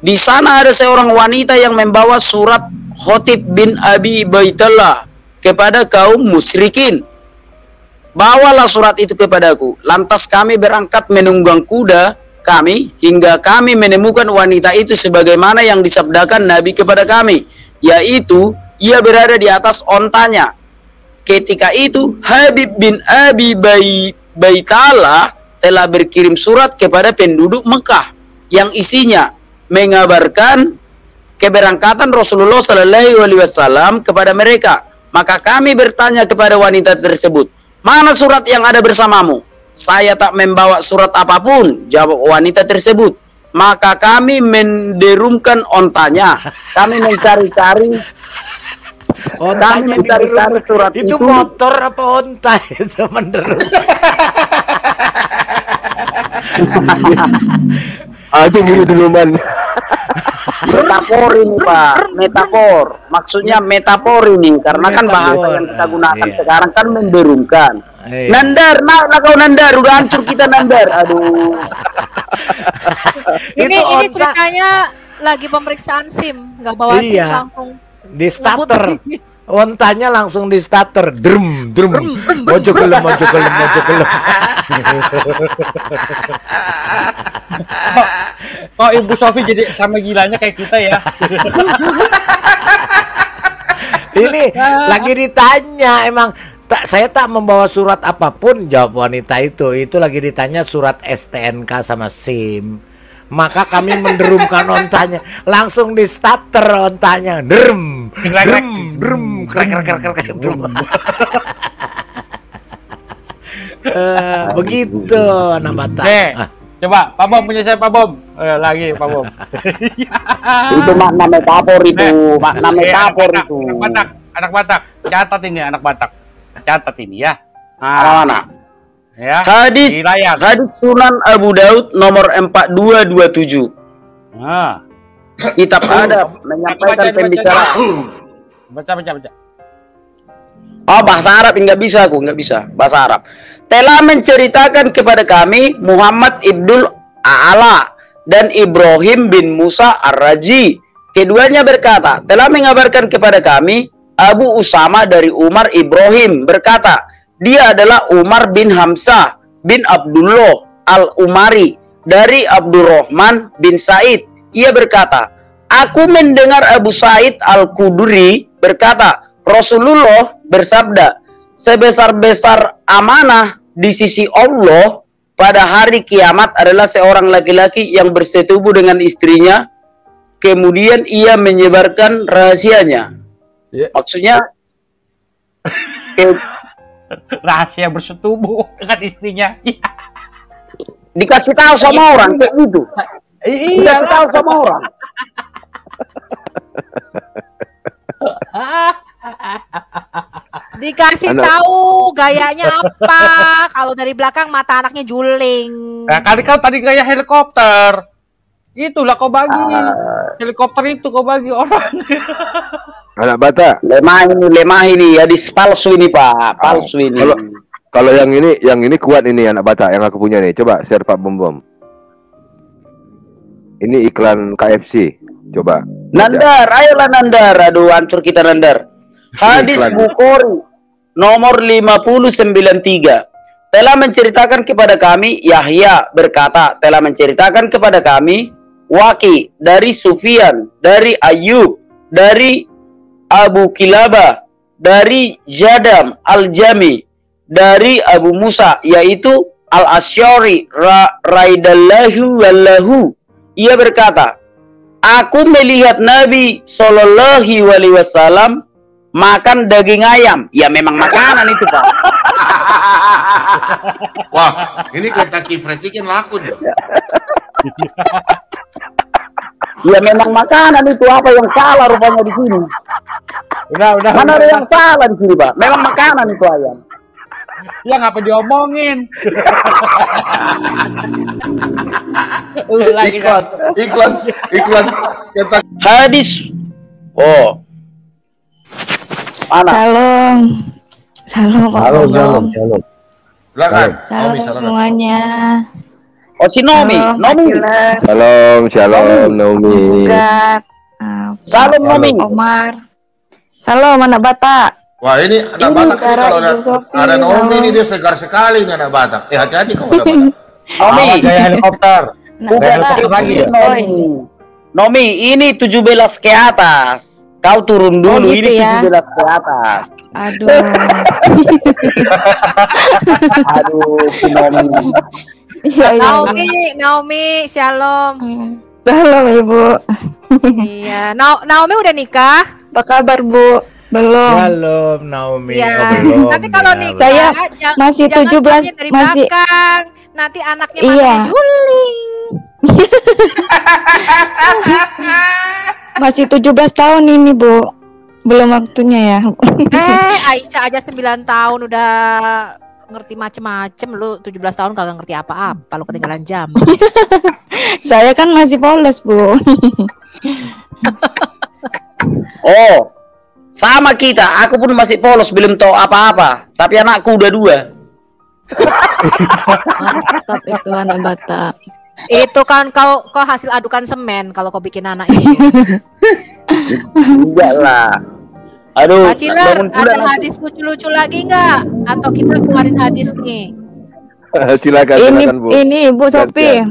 Di sana ada seorang wanita yang membawa surat Khotib bin Abi Baitullah kepada kaum musyrikin. Bawalah surat itu kepadaku. Lantas kami berangkat menunggang kuda kami hingga kami menemukan wanita itu sebagaimana yang disabdakan Nabi kepada kami, yaitu ia berada di atas ontanya. Ketika itu Habib bin Abi Baitullah telah berkirim surat kepada penduduk Mekah yang isinya mengabarkan keberangkatan Rasulullah Shallallahu Alaihi Wasallam kepada mereka. Maka kami bertanya kepada wanita tersebut, mana surat yang ada bersamamu? Saya tak membawa surat apapun, jawab wanita tersebut. Maka kami menderumkan ontanya. Kami mencari-cari Ontanya mencari-cari surat itu itu. motor apa onta itu menderung? Aku buru duluman. Metafor ini, Pak. Metafor. Maksudnya metafor ini karena kan bahasa yang kita gunakan Iya. sekarang kan menderungkan. Iya. Nandar, nah kau Nandar, udah hancur kita Nandar. Aduh. Itu Ini onta ceritanya lagi pemeriksaan SIM, nggak bawa SIM Iya. langsung. di starter. Ontanya langsung di starter. Drum. Mojo gelem. Kok Ibu Sofi jadi sama gilanya kayak kita ya? Ini lagi ditanya emang saya tak membawa surat apapun, jawab wanita itu. Itu lagi ditanya surat STNK sama SIM. Maka kami menderumkan ontanya, langsung di starter ontanya. Drum. Krek. Begitu anak Batak. Coba Pak Bom punya saya Pak Bom. Lagi Pak Bom. Itu makna metafor itu, makna metafor itu. Anak Batak, catat ini anak Batak. Catat ini ya. Mana? Ya. Hadis Di layar. Hadis Sunan Abu Daud nomor 4227. Nah. Kitab Adab menyampaikan pembicaraan. Baca. Oh, bahasa Arab nggak bisa aku, nggak bisa bahasa Arab. Telah menceritakan kepada kami Muhammad ibnul A'la dan Ibrahim bin Musa Ar-Raji. Keduanya berkata, telah mengabarkan kepada kami Abu Usama dari Umar Ibrahim berkata, dia adalah Umar bin Hamzah bin Abdullah Al-Umari dari Abdurrahman bin Said. Ia berkata, aku mendengar Abu Said Al-Khudri berkata, Rasulullah bersabda, sebesar-besar amanah di sisi Allah pada hari kiamat adalah seorang laki-laki yang bersetubuh dengan istrinya, kemudian ia menyebarkan rahasianya. Maksudnya Rahasia bersetubuh dengan istrinya. dikasih tahu sama orang kayak gitu. Iya. Dikasih tahu sama orang. Dikasih tahu gayanya apa? Kalau dari belakang mata anaknya juling. Nah, kali kau tadi gaya helikopter. Itulah kau bagi. Helikopter itu kau bagi orang. Anak Batak. Lemah ini, hadis palsu ini Pak, palsu ini. Kalau yang ini kuat ini anak Batak yang aku punya nih. Coba share Pak Bom. Ini iklan KFC. Coba. Nandar, ayolah Nandar. Aduh, hancur kita Nandar. Hadis Bukhari nomor 5093 telah menceritakan kepada kami, Yahya berkata, telah menceritakan kepada kami Waki dari Sufyan, dari Ayub, dari Abu Kilabah, dari Jadam Al-Jami, dari Abu Musa, yaitu Al-Asy'ari raidallahu wallahu. Ia berkata, aku melihat Nabi Shallallahu Alaihi Wasallam makan daging ayam. Ya memang makanan itu Pak. Wah, ini Kentucky Fried Chicken laku dong. Ya memang makanan itu, apa yang salah rupanya di sini? Udah. Mana ada yang salah di sini Pak? Memang makanan itu ayam. Ya ngapa diomongin? Iklan Kentucky. Hadis. Oh. Mana? Shalom Pak Bom. Silakan. Shalom semuanya. Oh si Nomi. Shalom Naomi. Salam Nomi. Omar. Shalom anak Batak. Wah ini anak Batak ini kalau ada Naomi ini dia segar sekali nih anak Batak. Hati-hati kau anak Batak. Nomi. Kayak helikopter. Helikopter lagi ya. Nomi ini 17 ke atas. Kau turun dulu, gitu ini ya? 17 ke atas. Aduh. Aduh, si Nomi. Iya. Naomi, shalom. Shalom Ibu. Iya, Naomi udah nikah? Apa kabar Bu? Belum. Shalom Naomi. Iya. Oh, belum. Nanti kalau Ya, nikah Saya masih jangan 17, tanya dari masih belakang. Nanti anaknya Iya. matanya juling. masih 17 tahun ini Bu. Belum waktunya ya. Aisyah aja 9 tahun udah ngerti macem-macem. Lu 17 tahun kagak ngerti apa-apa. Lu ketinggalan jam. Saya kan masih polos Bu. Oh, sama kita. Aku pun masih polos, belum tahu apa-apa. Tapi anakku udah 2. Mantap itu anak Batak. Itu kan kau hasil adukan semen kalau kau bikin anak ini. Enggak lah. Aduh, Pak Ciler, ada hadis lucu-lucu lagi nggak? Atau kita keluarin hadis nih? Silakan Bu. Ini Bu Sopi.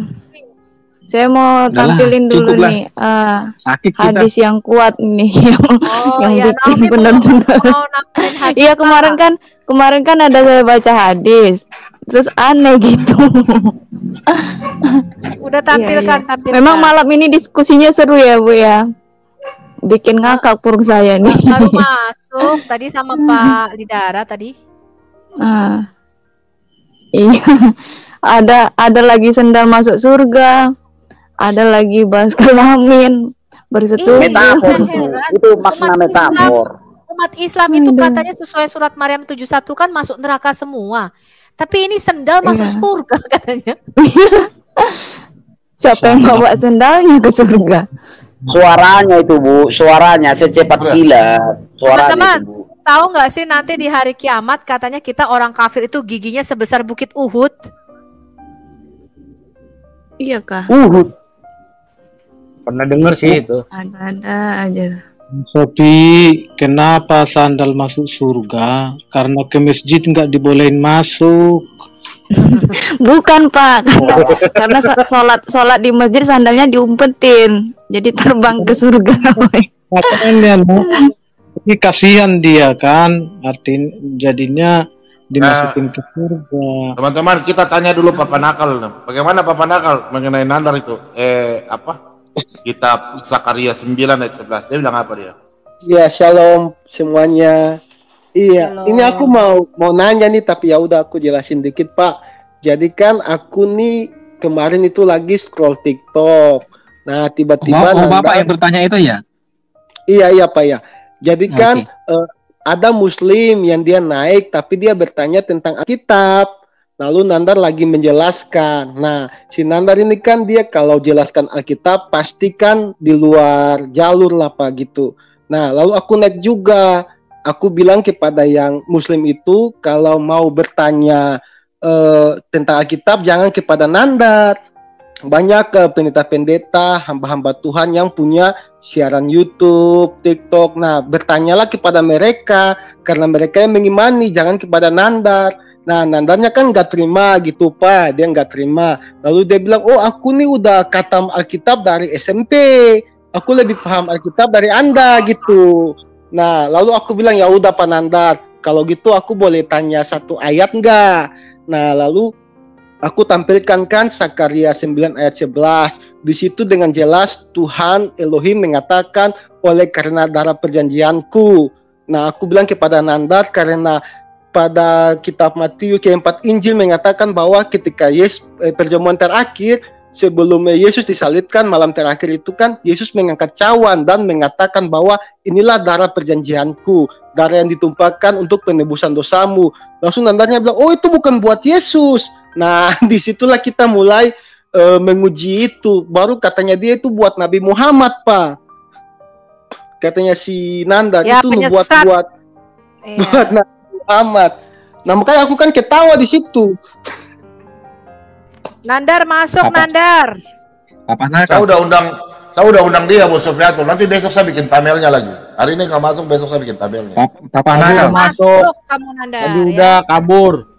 Saya mau tampilin dulu cukuplah. nih Sakit kita. hadis yang kuat nih yang ya, bikin Naomi benar-benar. mau nampilin hadis. Iya kemarin kan ada saya baca hadis, terus aneh gitu. Udah tampilkan, Iya. tampilkan. Memang malam ini diskusinya seru ya Bu ya. Bikin ngakak perut saya nih. Baru masuk tadi sama Pak Lidara tadi. Iya. Ada lagi sendal masuk surga. Ada lagi bahas kelamin, bersetubuh. Metafor itu makna metafor. Umat Islam itu katanya sesuai surat Maryam 71 kan masuk neraka semua. Tapi ini sendal masuk surga katanya. Siapa yang bawa sendalnya ke surga? Suaranya itu Bu, suaranya secepat kilat. Suaranya Teman-teman, itu, Bu. tahu nggak sih nanti di hari kiamat katanya kita orang kafir itu giginya sebesar bukit Uhud. Iya kah? Uhud. Pernah denger sih itu. Ada aja. Sofi, kenapa sandal masuk surga? Karena ke masjid nggak dibolehin masuk. Bukan Pak, karena sholat di masjid sandalnya diumpetin, jadi terbang ke surga. Makanya, tapi kasihan dia kan, artinya jadinya dimasukin ke surga. Teman-teman, kita tanya dulu Papa Nakal. Bagaimana Papa Nakal mengenai Nandar itu? Kitab Zakaria 9 ayat 11. Dia bilang apa dia? Ya, shalom semuanya. Iya, Shalom. ini aku mau nanya nih, tapi ya udah aku jelasin dikit Pak. Jadi kan aku nih kemarin itu lagi scroll TikTok. Nah, tiba-tiba Bapak yang bertanya itu ya? Iya Pak ya. Jadi kan ada Muslim yang dia naik, tapi dia bertanya tentang Alkitab. Lalu Nandar lagi menjelaskan. Nah, si Nandar ini kan dia kalau jelaskan Alkitab pasti kan di luar jalur lah Pak gitu. Nah, lalu aku naik juga. Aku bilang kepada yang Muslim itu kalau mau bertanya tentang Alkitab jangan kepada Nandar. Banyak pendeta-pendeta, hamba-hamba Tuhan yang punya siaran YouTube, TikTok. Nah, bertanyalah kepada mereka karena mereka yang mengimani, jangan kepada Nandar. Nah, Nandarnya kan nggak terima gitu Pak, dia nggak terima. Lalu dia bilang, oh aku nih udah khatam Alkitab dari SMP, aku lebih paham Alkitab dari Anda gitu. Nah, lalu aku bilang, ya udah Pak Nandar, kalau gitu aku boleh tanya satu ayat nggak? Nah, lalu aku tampilkan kan Zakaria 9 ayat 11. Di situ dengan jelas Tuhan Elohim mengatakan oleh karena darah perjanjianku. Nah, aku bilang kepada Nandar karena pada kitab Matius keempat Injil mengatakan bahwa ketika perjamuan terakhir sebelum Yesus disalibkan malam terakhir itu kan Yesus mengangkat cawan dan mengatakan bahwa inilah darah perjanjianku, darah yang ditumpahkan untuk penebusan dosamu. Langsung Nandarnya bilang, oh itu bukan buat Yesus. Nah, disitulah kita mulai menguji itu. Baru katanya dia itu buat Nabi Muhammad Pak. Katanya si Nandar Ya, itu penyesat. buat Nabi Muhammad. Nah, makanya aku kan ketawa di situ. Nandar masuk, Apa? Nandar. Papa Saya Nakal. udah undang dia Bos Sofiatul. Nanti besok saya bikin tabelnya lagi. Hari ini nggak masuk, besok saya bikin tabelnya. Papa Tadi Nakal. udah masuk, Kamu Nandar. tadi ya. udah kabur.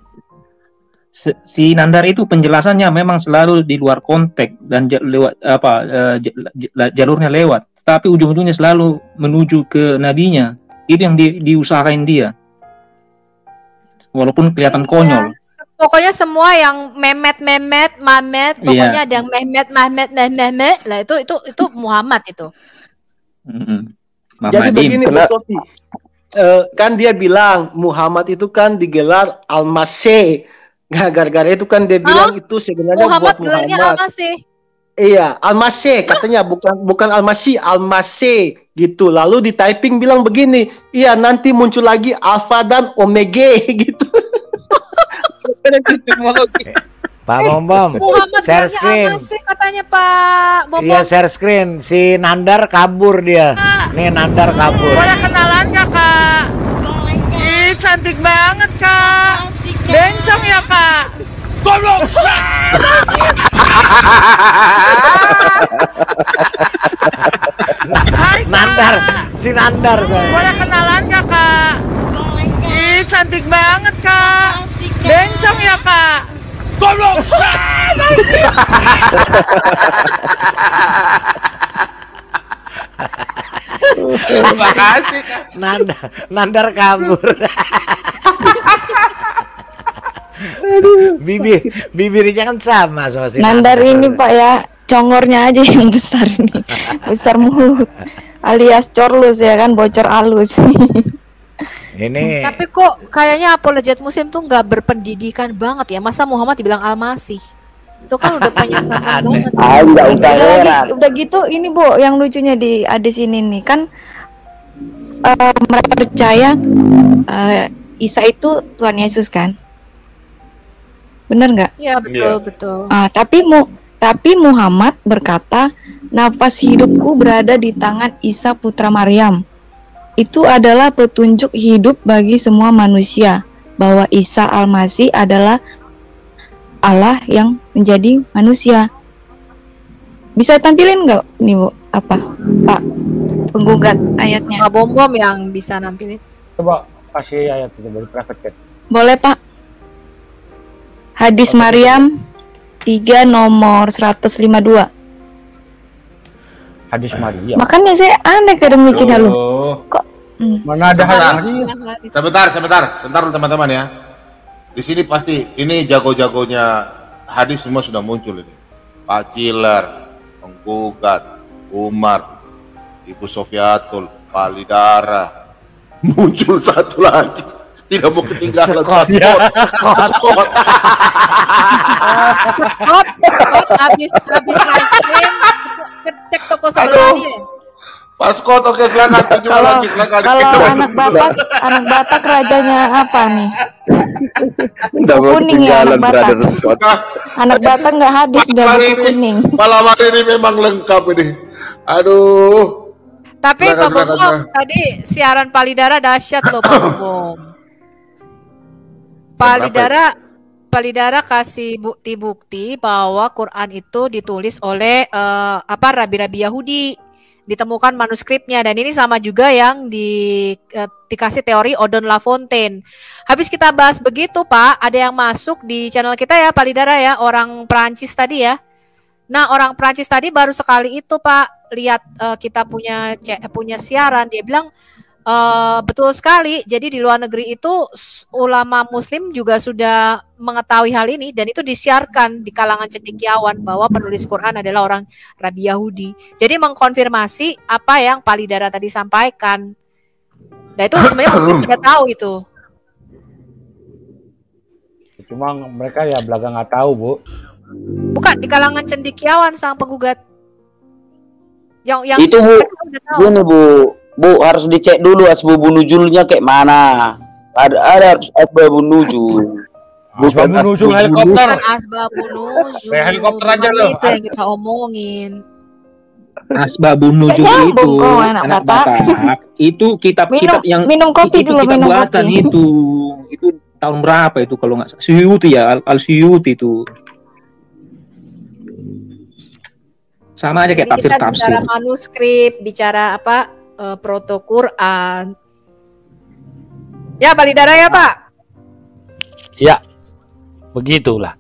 Si Nandar itu penjelasannya memang selalu di luar konteks dan jalurnya lewat, tapi ujung-ujungnya selalu menuju ke nabinya. Itu yang diusahain dia. Walaupun kelihatan konyol. Pokoknya semua yang Mamet, pokoknya ada yang Mehmet, lah itu Muhammad itu. Jadi begini Bu Sofi, kan dia bilang Muhammad itu kan digelar Al-Masih. Nah, gara-gara itu kan dia bilang itu sebenarnya Muhammad buat gelarnya Muhammad. Al-Masih. Iya, Al-Masih katanya bukan Al-Masih, Al-Masih gitu. Lalu di typing bilang begini, iya nanti muncul lagi Alpha dan Omega gitu. Pak Bombom, Muhammad share gelarnya screen. Al-Masih katanya Pak Bombom. Iya, share screen. Si Nandar kabur dia. Nih Nandar kabur. Boleh kenalan nggak Kak? Ih, cantik banget Kak. Bencong ya Kak? Goblok. Hai Kak. Nandar, si Nandar saya. Boleh kenalan nggak Kak? Ih, cantik banget Kak. Bencong ya Kak? Goblok. Terima kasih. Nandar kabur. Bibirnya kan sama sama si Nandar ini Pak ya, congornya aja yang besar nih, besar mulut, alias corlus ya kan, bocor halus. Ini Tapi kok kayaknya apologet muslim tuh nggak berpendidikan banget ya. Masa Muhammad dibilang Al-Masih? Itu kan udah penyesalan banget. Udah gitu ini Bu, yang lucunya di hadis ini nih kan mereka percaya Isa itu Tuhan Yesus kan, bener nggak? Iya betul. Tapi Muhammad berkata, nafas hidupku berada di tangan Isa putra Maryam. Itu adalah petunjuk hidup bagi semua manusia bahwa Isa Al-Masih adalah Allah yang menjadi manusia. Bisa tampilin nggak nih Bu? Apa Pak penggugat ayatnya? Pak Bom yang bisa nampilin. Coba kasih ayat itu dari private chat. Boleh Pak. Hadis Maryam 3 nomor 152. Hadis Maryam. Makanya saya aneh kadang mikir lalu. Kok mana ada hadis? Sebentar teman-teman ya. Di sini pasti ini jago-jagonya hadis semua sudah muncul ini. Pak Ciler, penggugat, Umar, Ibu Sofiatul, Pak Lidara. Muncul satu lagi. Tidak mau ketinggalan. Scott habis live stream cek toko sebelah dia. Pak Scott, oke silakan jual lagi silakan. Kalau anak Batak rajanya apa nih? Buku kuning ya anak Batak. Anak Batak nggak hadis udah buku kuning. Malam hari ini memang lengkap ini. Aduh. Tapi Pak Bom tadi siaran Palidara dahsyat loh Pak Bom. Palidara kasih bukti-bukti bahwa Quran itu ditulis oleh rabi-rabi Yahudi. Ditemukan manuskripnya dan ini sama juga yang dikasih teori Odon Lafontaine. Habis kita bahas begitu Pak, ada yang masuk di channel kita ya Palidara ya, orang Prancis tadi ya. Nah, orang Prancis tadi baru sekali itu Pak lihat kita punya siaran, dia bilang betul sekali. Jadi di luar negeri itu ulama muslim juga sudah mengetahui hal ini dan itu disiarkan di kalangan cendekiawan bahwa penulis Quran adalah orang Rabi Yahudi. Jadi mengkonfirmasi apa yang Palidara tadi sampaikan. Nah itu sebenarnya muslim sudah tahu itu. Cuma mereka ya belaga nggak tahu Bu. Bukan di kalangan cendekiawan sang penggugat. Yang itu Bu, ini Bu harus dicek dulu asbabun nuzulnya kayak mana. Ada asbabun nuzul. Bukan nuzul helikopter. Asbabun nuzul. Helikopter aja loh. Itu yang kita omongin. Asbabun nuzul itu anak Batak. Itu kitab yang minum kopi itu dulu, kitab minum buatan kopi. itu tahun berapa itu kalau nggak Suyuti ya, Al-Suyuti itu. Sama aja kayak tafsir. Bicara manuskrip, bicara apa? Proto Quran. Ya Palidara ya Pak. Ya, begitulah.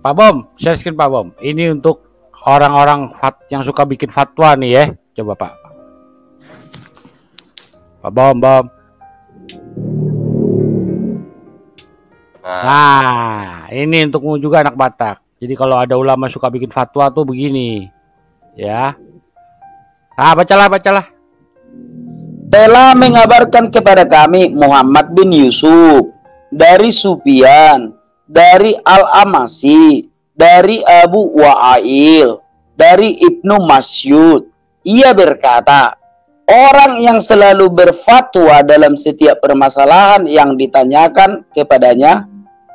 Pak Bom, share screen Pak Bom. Ini untuk orang-orang yang suka bikin fatwa nih ya. Coba Pak. Pak Bom. Nah, ini untukmu juga anak Batak. Jadi kalau ada ulama suka bikin fatwa tuh begini. Ya. Bacalah. Telah mengabarkan kepada kami Muhammad bin Yusuf dari Sufyan, dari Al-Amasi, dari Abu Wa'il, dari Ibnu Mas'ud. Ia berkata, orang yang selalu berfatwa dalam setiap permasalahan yang ditanyakan kepadanya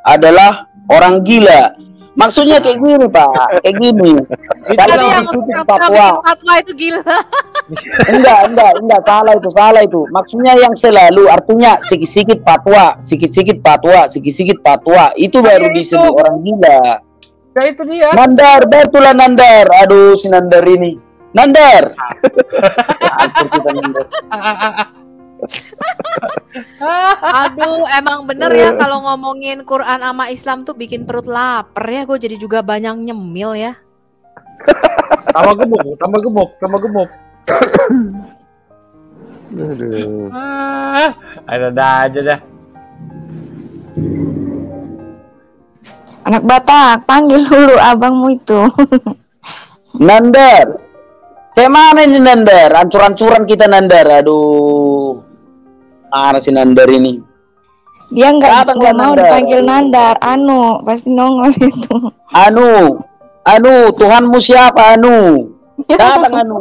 adalah orang gila. Maksudnya kayak gini Pak, kayak gini. Tadi yang fatwa itu gila. Enggak, salah itu. Maksudnya yang selalu, artinya sikit-sikit fatwa, itu baru disebut orang gila. Ya itu dia. Nandar, betulah Nandar. Aduh si Nandar ini. Nandar. Aduh, emang bener ya kalau ngomongin Quran sama Islam tuh bikin perut lapar ya. Gue jadi juga banyak nyemil ya. Tambah gemuk. Aduh. Ada aja dah. Anak Batak, panggil dulu abangmu itu. Nandar. Kayak mana ini Nandar? Ancur-ancuran kita Nandar. Aduh. Mana si Nandar ini? Dia nggak mau dipanggil Nandar. Anu, pasti nongol itu. Anu, Tuhanmu siapa Anu? Datang Anu.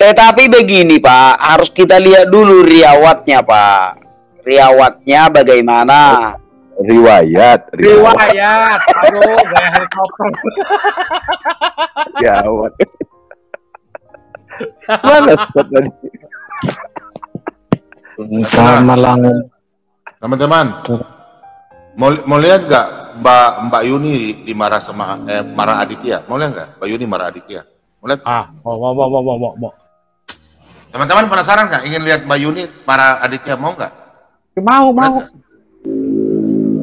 Tetapi begini Pak, harus kita lihat dulu riwayatnya Pak. Riwayatnya bagaimana? Riwayat. Aduh, gaya helikopter. Gawat. Mana spot tadi? Sama langun. Teman-teman, mau lihat nggak Mbak Yuni dimarah sama marah Aditya. Mau lihat nggak? Mbak Yuni marah Aditya. Mau lihat? Mau. Teman-teman penasaran nggak? Ingin lihat Mbak Yuni marah Aditya? Mau nggak? Mau.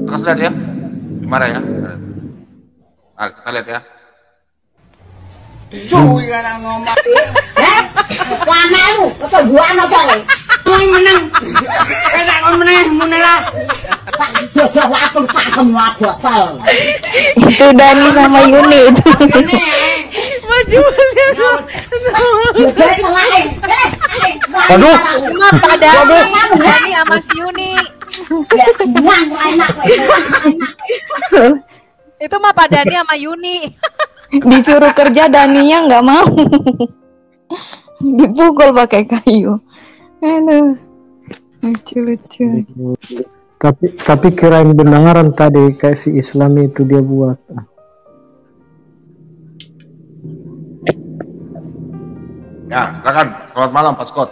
Kita lihat ya. Marah ya. Nah, kita lihat ya. Cuy kan ngomong. Lamamu, apa gua apa nih? Cuy menang. Kena menang, munela. Itu Dani sama Yuni itu. Maju. Waduh. Pak Dani sama si Yuni. Itu mah Pak Dani sama Yuni. Disuruh kerja Daninya nggak mau. Dipukul pakai kayu. Aduh. Lucu. Tapi kirain benaran tadi kayak si Islam itu dia buat. Ya, silakan. Selamat malam Pak Scott.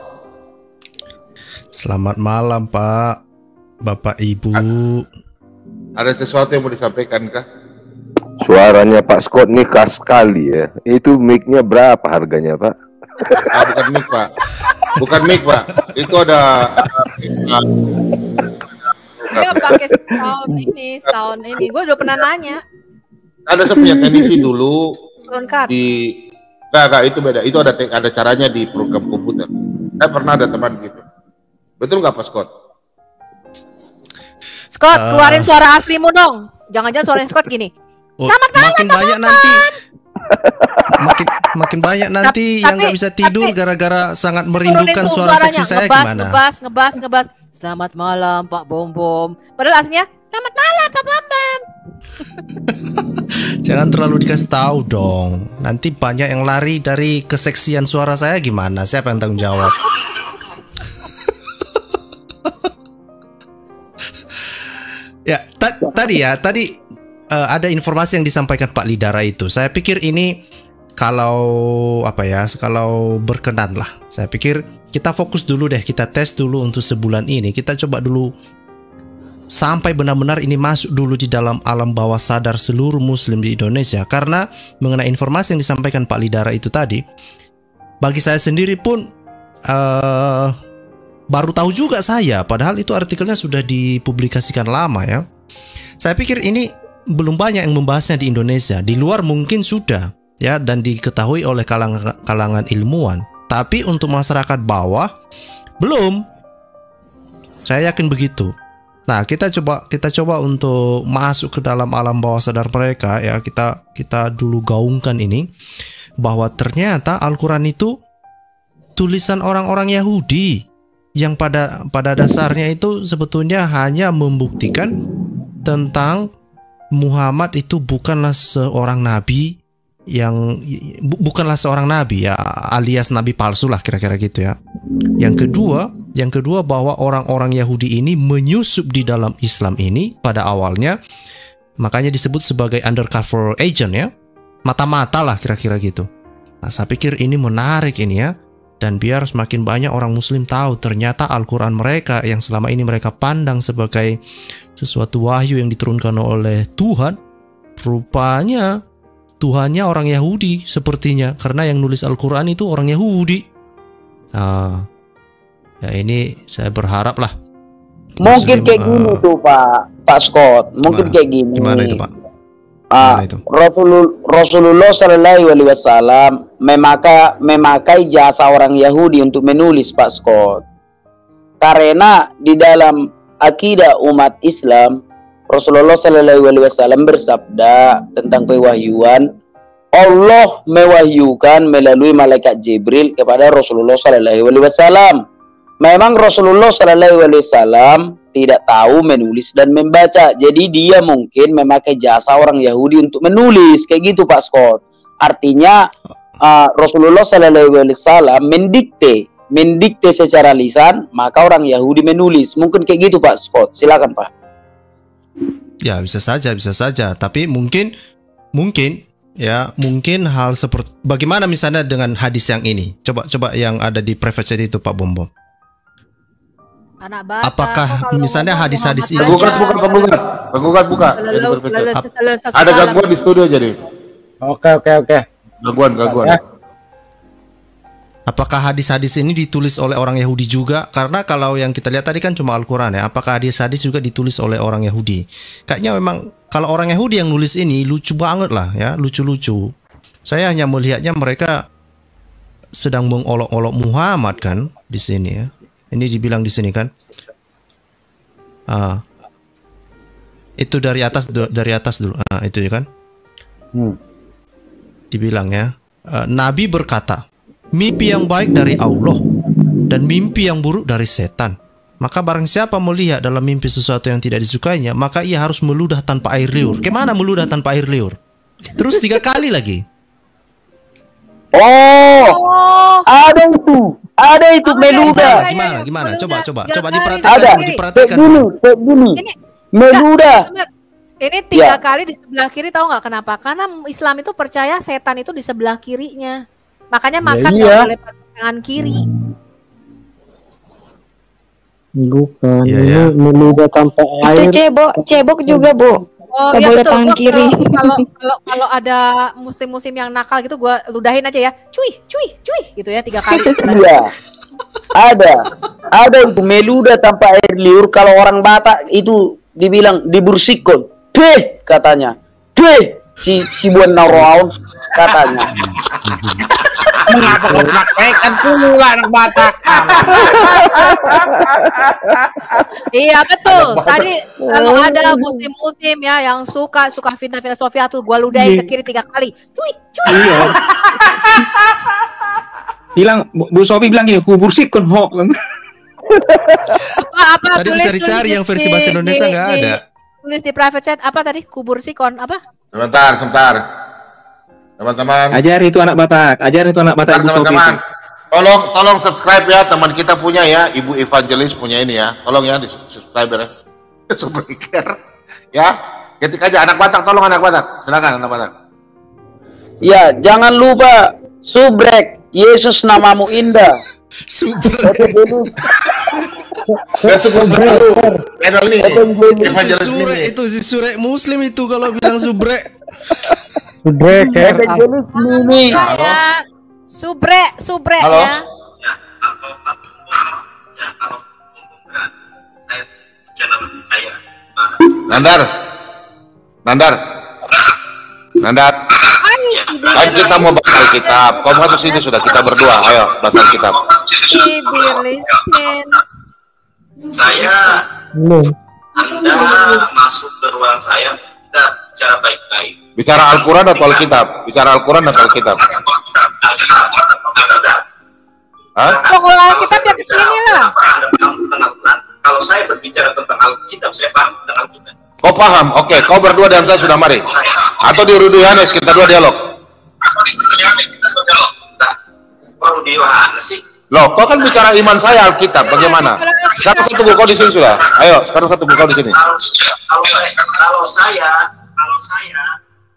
Selamat malam Pak, Bapak Ibu. Ada sesuatu yang mau disampaikan kah? Suaranya Pak Scott nih khas sekali ya. Itu mic-nya berapa harganya Pak? Bukan mic Pak. Bukan mic Pak. Itu ada Dia pakai sound ini. Gue udah pernah nanya. Ada saya punya teknisi dulu Sound card. di enggak itu beda. Itu ada caranya di program komputer. Saya pernah ada teman gitu. Betul nggak Pak Scott? Scott, keluarin suara aslimu dong. Jangan-jangan suara Scott gini. Makin banyak nanti. Makin banyak nanti yang nggak bisa tidur gara-gara sangat merindukan suara seksi saya gimana? Ngebas. Selamat malam Pak Bom Bom. Padahal aslinya selamat malam Pak Bom Bom. Jangan terlalu dikasih tahu dong. Nanti banyak yang lari dari keseksian suara saya gimana? Siapa yang tanggung jawab? Ya, tadi ada informasi yang disampaikan Pak Lidara itu. Saya pikir ini kalau berkenan lah. Saya pikir kita fokus dulu deh, kita tes dulu untuk sebulan ini. Kita coba dulu sampai benar-benar ini masuk dulu di dalam alam bawah sadar seluruh muslim di Indonesia. Karena mengenai informasi yang disampaikan Pak Lidara itu tadi, bagi saya sendiri pun baru tahu juga saya, padahal itu artikelnya sudah dipublikasikan lama ya. Saya pikir ini belum banyak yang membahasnya di Indonesia. Di luar mungkin sudah ya dan diketahui oleh kalangan ilmuwan. Tapi untuk masyarakat bawah belum. Saya yakin begitu. Nah, kita coba untuk masuk ke dalam alam bawah sadar mereka ya. Kita dulu gaungkan ini bahwa ternyata Al-Qur'an itu tulisan orang-orang Yahudi yang pada dasarnya itu sebetulnya hanya membuktikan tentang Muhammad itu bukanlah seorang nabi ya, alias nabi palsu lah kira-kira gitu ya. Yang kedua bahwa orang-orang Yahudi ini menyusup di dalam Islam ini pada awalnya, makanya disebut sebagai undercover agent ya, mata-mata lah kira-kira gitu. Nah, saya pikir ini menarik ini ya. Dan biar semakin banyak orang muslim tahu ternyata Al-Quran mereka yang selama ini mereka pandang sebagai sesuatu wahyu yang diturunkan oleh Tuhan, rupanya Tuhannya orang Yahudi sepertinya, karena yang nulis Al-Quran itu orang Yahudi. Nah, ya ini saya berharap lah. Mungkin kayak gini tuh Pak Scott, mungkin kayak gini. Gimana itu Pak? Rasulullah Shallallahu Alaihi Wasallam memakai jasa orang Yahudi untuk menulis Pak Scott, karena di dalam akidah umat Islam Rasulullah Shallallahu Alaihi Wasallam bersabda tentang kewahyuan, Allah mewahyukan melalui malaikat Jibril kepada Rasulullah Shallallahu Alaihi Wasallam. Memang Rasulullah Shallallahu Alaihi Wasallam tidak tahu menulis dan membaca, jadi dia mungkin memakai jasa orang Yahudi untuk menulis kayak gitu Pak Scott. Artinya Rasulullah Shallallahu Alaihi Wasallam mendikte secara lisan, maka orang Yahudi menulis. Mungkin kayak gitu Pak Scott. Silakan Pak. Ya bisa saja. Tapi mungkin hal seperti bagaimana misalnya dengan hadis yang ini. Coba yang ada di private chat itu Pak Bom. Anak bata, apakah misalnya hadis-hadis itu bukan Penggugat buka. Ada gangguan di studio jadi. Oke. Gangguan. Ya. Apakah hadis-hadis ini ditulis oleh orang Yahudi juga? Karena kalau yang kita lihat tadi kan cuma Al-Quran ya. Apakah hadis-hadis juga ditulis oleh orang Yahudi? Kayaknya memang kalau orang Yahudi yang nulis ini lucu banget lah ya, lucu-lucu. Saya hanya melihatnya mereka sedang mengolok-olok Muhammad kan di sini ya. Ini dibilang di sini kan. Itu dari atas dulu. Itu ya kan. Dibilang ya. Nabi berkata, mimpi yang baik dari Allah dan mimpi yang buruk dari setan. Maka barang siapa melihat dalam mimpi sesuatu yang tidak disukainya, maka ia harus meludah tanpa air liur. Kemana meludah tanpa air liur? Terus 3 kali lagi. Ada itu meludah. Gimana? Coba diperhatikan. Ini meludah. Ini 3 kali di sebelah kiri, tahu nggak kenapa? Karena Islam itu percaya setan itu di sebelah kirinya. Makanya makan nggak boleh pakai tangan kiri. Bukan, ini meludah tanpa air. Itu cebok juga, Bu. Oh iya betul. Tangan kiri. Kalau ada muslim yang nakal gitu, gua ludahin aja ya. Cuy gitu ya 3 kali. Iya. Ada itu meludah tanpa air liur. Kalau orang Batak itu dibilang dibersihkan. Katanya. Si buan naroaun katanya. Mengapa kau praktekkan pula anak Batak? Iya betul. Tadi kalau ada muslim ya yang suka fitnah Sofiatul, gua ludahin ke kiri 3 kali. Cuy. Iya. Bilang Bu Sofi bilang gini, kubur sikon ho. Apa tadi cari-cari yang versi bahasa Indonesia nggak ada. Tulis di private chat apa tadi? Kubur sikon apa? Sebentar. Teman-teman. Ajar itu anak Batak. Teman-teman. Tolong subscribe ya, teman kita punya ya, Ibu Evangelis punya ini ya. Tolong ya di subscribe ya. Subscriber. Ya. Ketik aja anak Batak, tolong anak Batak. Silakan anak Batak. Ya, jangan lupa subrek. Yesus namamu indah. Subrek. Si surek muslim itu kalau bilang subrek. Subrek ya. Subrek halo? Ya. Nandar. Kan kita mau bahas Alkitab. Kau masuk sini sudah, kita berdua. Ayo, bahas Alkitab. Saya, Anda masuk ke ruang saya, kita bicara baik-baik. Bicara Al-Quran atau Alkitab? Kalau Alkitab ya kesini lah. Kalau saya berbicara tentang Alkitab, saya paham tentang Alkitab. Kau paham? Oke, kau berdua dan saya sudah mari. Atau di Rudy Yohanes kita dua dialog. Baru di Yohanes sih. Loh, kau kan bicara iman saya Alkitab, bagaimana? Sekarang satu buku kau di sini sudah. Ayo, sekarang satu buku kau di sini. Kalau saya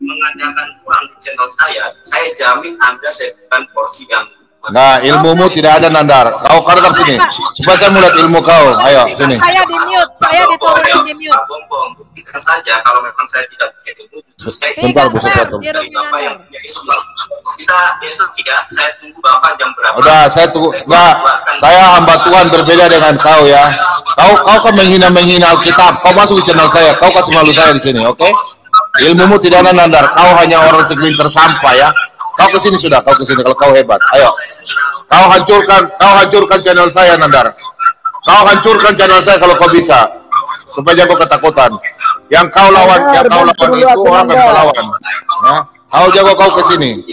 mengadakan uang di channel saya jamin Anda saya bukan porsi yang. Nah, ilmumu tidak ada Nandar. Kau datang sini. Supaya saya melihat ilmu kau. Ayo, sini. Saya di mute, saya diturunin di mute. Buktikan saja kalau memang saya tidak punya ilmu. Sebentar, Bu Sofiatul. Bisa besok ya, saya tunggu Bapak jam berapa? Udah, saya tunggu. Enggak, saya hamba Tuhan berbeda dengan kau ya. Kau kan menghina Alkitab. Kau masuk di channel saya. Kau kasih malu saya di sini, oke? Ilmumu tidak ada Nandar. Kau hanya orang segelintir sampah ya. Kau kesini sudah, kau kesini kalau kau hebat. Ayo, kau hancurkan channel saya Nandar. Kau hancurkan channel saya kalau kau bisa, supaya jago ketakutan. Yang kau lawan itu orang yang kau lawan. Ya, kau jago kau kesini.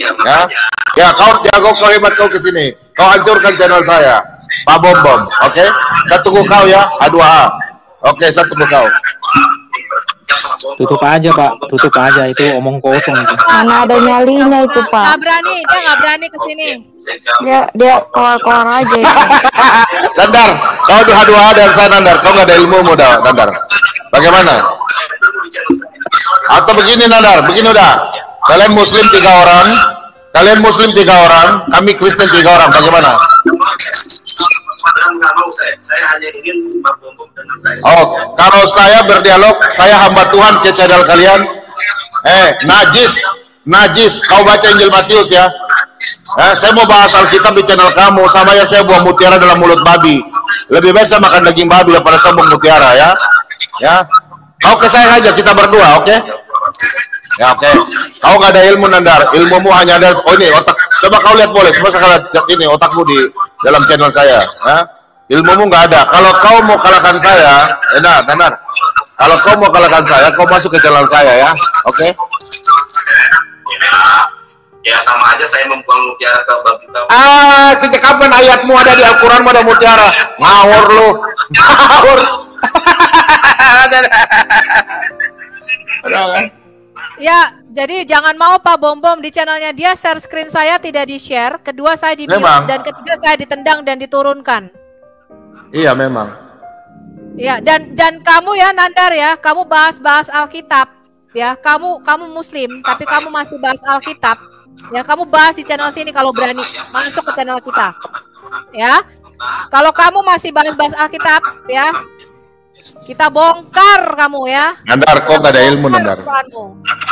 Ya, kau jago kau hebat kau kesini. Kau hancurkan channel saya, Pak Bom. Oke? Saya tunggu kau ya, A2A. Oke, saya tunggu kau. Tutup aja Pak, itu omong kosong itu. Mana ada nyalinya itu Pak. Dia nggak berani kesini. Dia keluar aja. Nandar, kau dua dan saya Nandar, kau nggak ada ilmu dah Nandar. Bagaimana? Atau begini Nandar, begini udah. Kalian Muslim 3 orang, kami Kristen 3 orang. Bagaimana? nggak mau saya hanya ingin Pak Bom dengan saya. Oh, kalau saya berdialog, saya hamba Tuhan ke channel kalian. Najis, kau baca Injil Matius ya. Saya mau bahas Alkitab di channel kamu, sama ya saya buang mutiara dalam mulut babi. Lebih baik saya makan daging babi daripada saya buang mutiara ya. Ya, kau ke saya aja, kita berdua, oke? Ya oke. Kau nggak ada ilmu Nandar, ilmumu hanya ada ini otak. Coba kau lihat boleh, semua saya lihat ini otakmu di dalam channel saya. Ya? Ilmumu nggak ada. Kalau kau mau kalahkan saya, Nandar. Kalau kau mau kalahkan saya, kau masuk ke channel saya ya, oke? Ya sama aja saya membuang mutiara ke babi. Sejak kapan ayatmu ada di Al-Quran ada mutiara? Ngawur lu. Ngawur. Ya, jadi jangan mau Pak Bom di channelnya dia share screen saya tidak di-share, kedua saya di-mute, dan ketiga saya ditendang dan diturunkan. Iya, memang. Ya, dan kamu ya Nandar ya, kamu bahas Alkitab. Ya, kamu Muslim, tapi kamu masih bahas Alkitab. Ya, kamu bahas di channel sini kalau berani masuk ke channel kita. Ya. Kalau kamu masih bahas Alkitab, ya. Kita bongkar kamu ya. Nandar, kau gak ada ilmu Nandar.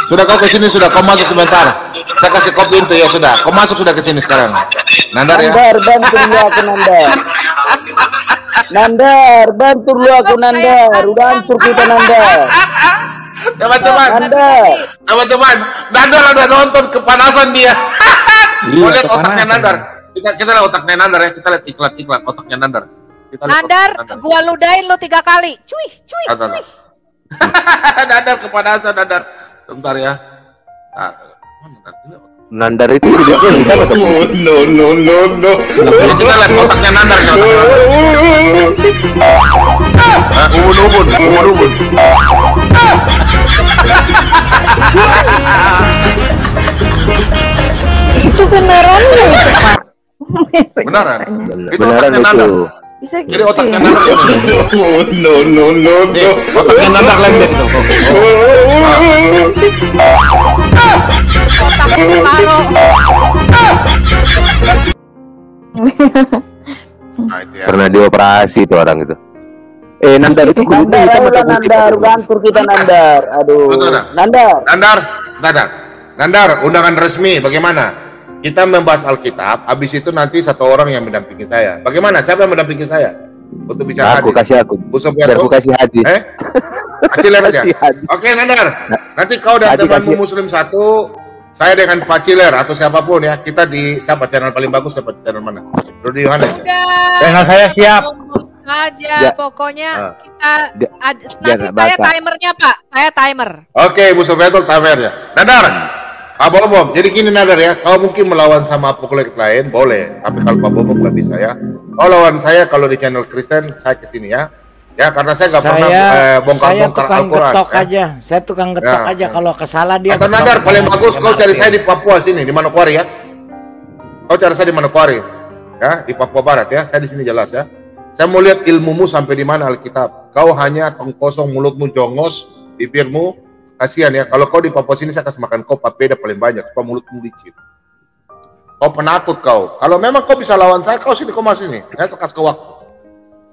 Sudah kau kesini sudah, kau masuk sebentar. Saya kasih kau pintu ya sudah. Kau masuk sudah kesini sekarang. Nandar ya. Nandar, bantu lu aku Nandar. Nandar, bantu lu aku Nandar. Udah hancur kita Nandar. Teman-teman, Nandar ada nonton kepanasan dia. Mau lihat otaknya Nandar. Kita lihat otaknya Nandar ya. Kita lihat iklan otaknya Nandar. Nandar, gua ludahin lu 3 kali. Cuy. Nandar kepanasan Nandar. Sebentar ya. Nandar itu hidupnya atau no. Kita lihat otaknya Nandar. Ubun. Itu beneran ya itu Pak? Beneran. Itu beneran otaknya Nandar. itu. Bisa gitu. Jadi otaknya Nandar no. Otaknya Nandar lembek itu. Otaknya separuh. Pernah dioperasi itu orang itu. Nandar itu kulitnya hitam atau putih? Nandar, gantur kita Nandar. Aduh. Nandar, undangan resmi bagaimana? Kita membahas Alkitab, habis itu nanti satu orang yang mendampingi saya. Bagaimana? Siapa yang mendampingi saya? Untuk bicara Aku hadis. kasih aku. Biar aku kasih hadis. Aciler aja. Oke Nandar, nanti kau dan temanmu Muslim satu, saya dengan Pak Ciler atau siapapun ya, kita di siapa channel paling bagus, siapa channel mana? Rudy Yohanes. Channel saya siap. Aja pokoknya kita nanti saya timernya Pak, saya timer. Oke, Bu Sofiatul timernya. Nandar, Pak Bom, jadi gini Nandar ya, kau mungkin melawan sama pokok lain boleh, tapi kalau Pak Bom nggak bisa ya. Kau lawan saya kalau di channel Kristen, saya kesini ya. Ya karena saya nggak pernah bongkar-bongkar Al-Quran. Saya tukang getok aja kalau kesalah dia. Atau Nandar paling bagus kau cari saya di Papua sini, di Manokwari ya. Kau cari saya di Manokwari, ya di Papua Barat ya. Saya di sini jelas ya. Saya mau lihat ilmumu sampai di mana Alkitab. Kau hanya tong kosong, mulutmu jongos, bibirmu. Kasihan ya. Kalau kau di Papua sini saya kasih makan kau papeda paling banyak. Kau mulutmu licin. Kau penakut kau. Kalau memang kau bisa lawan saya, kau sini, kau masuk sini. Saya kasih ke waktu.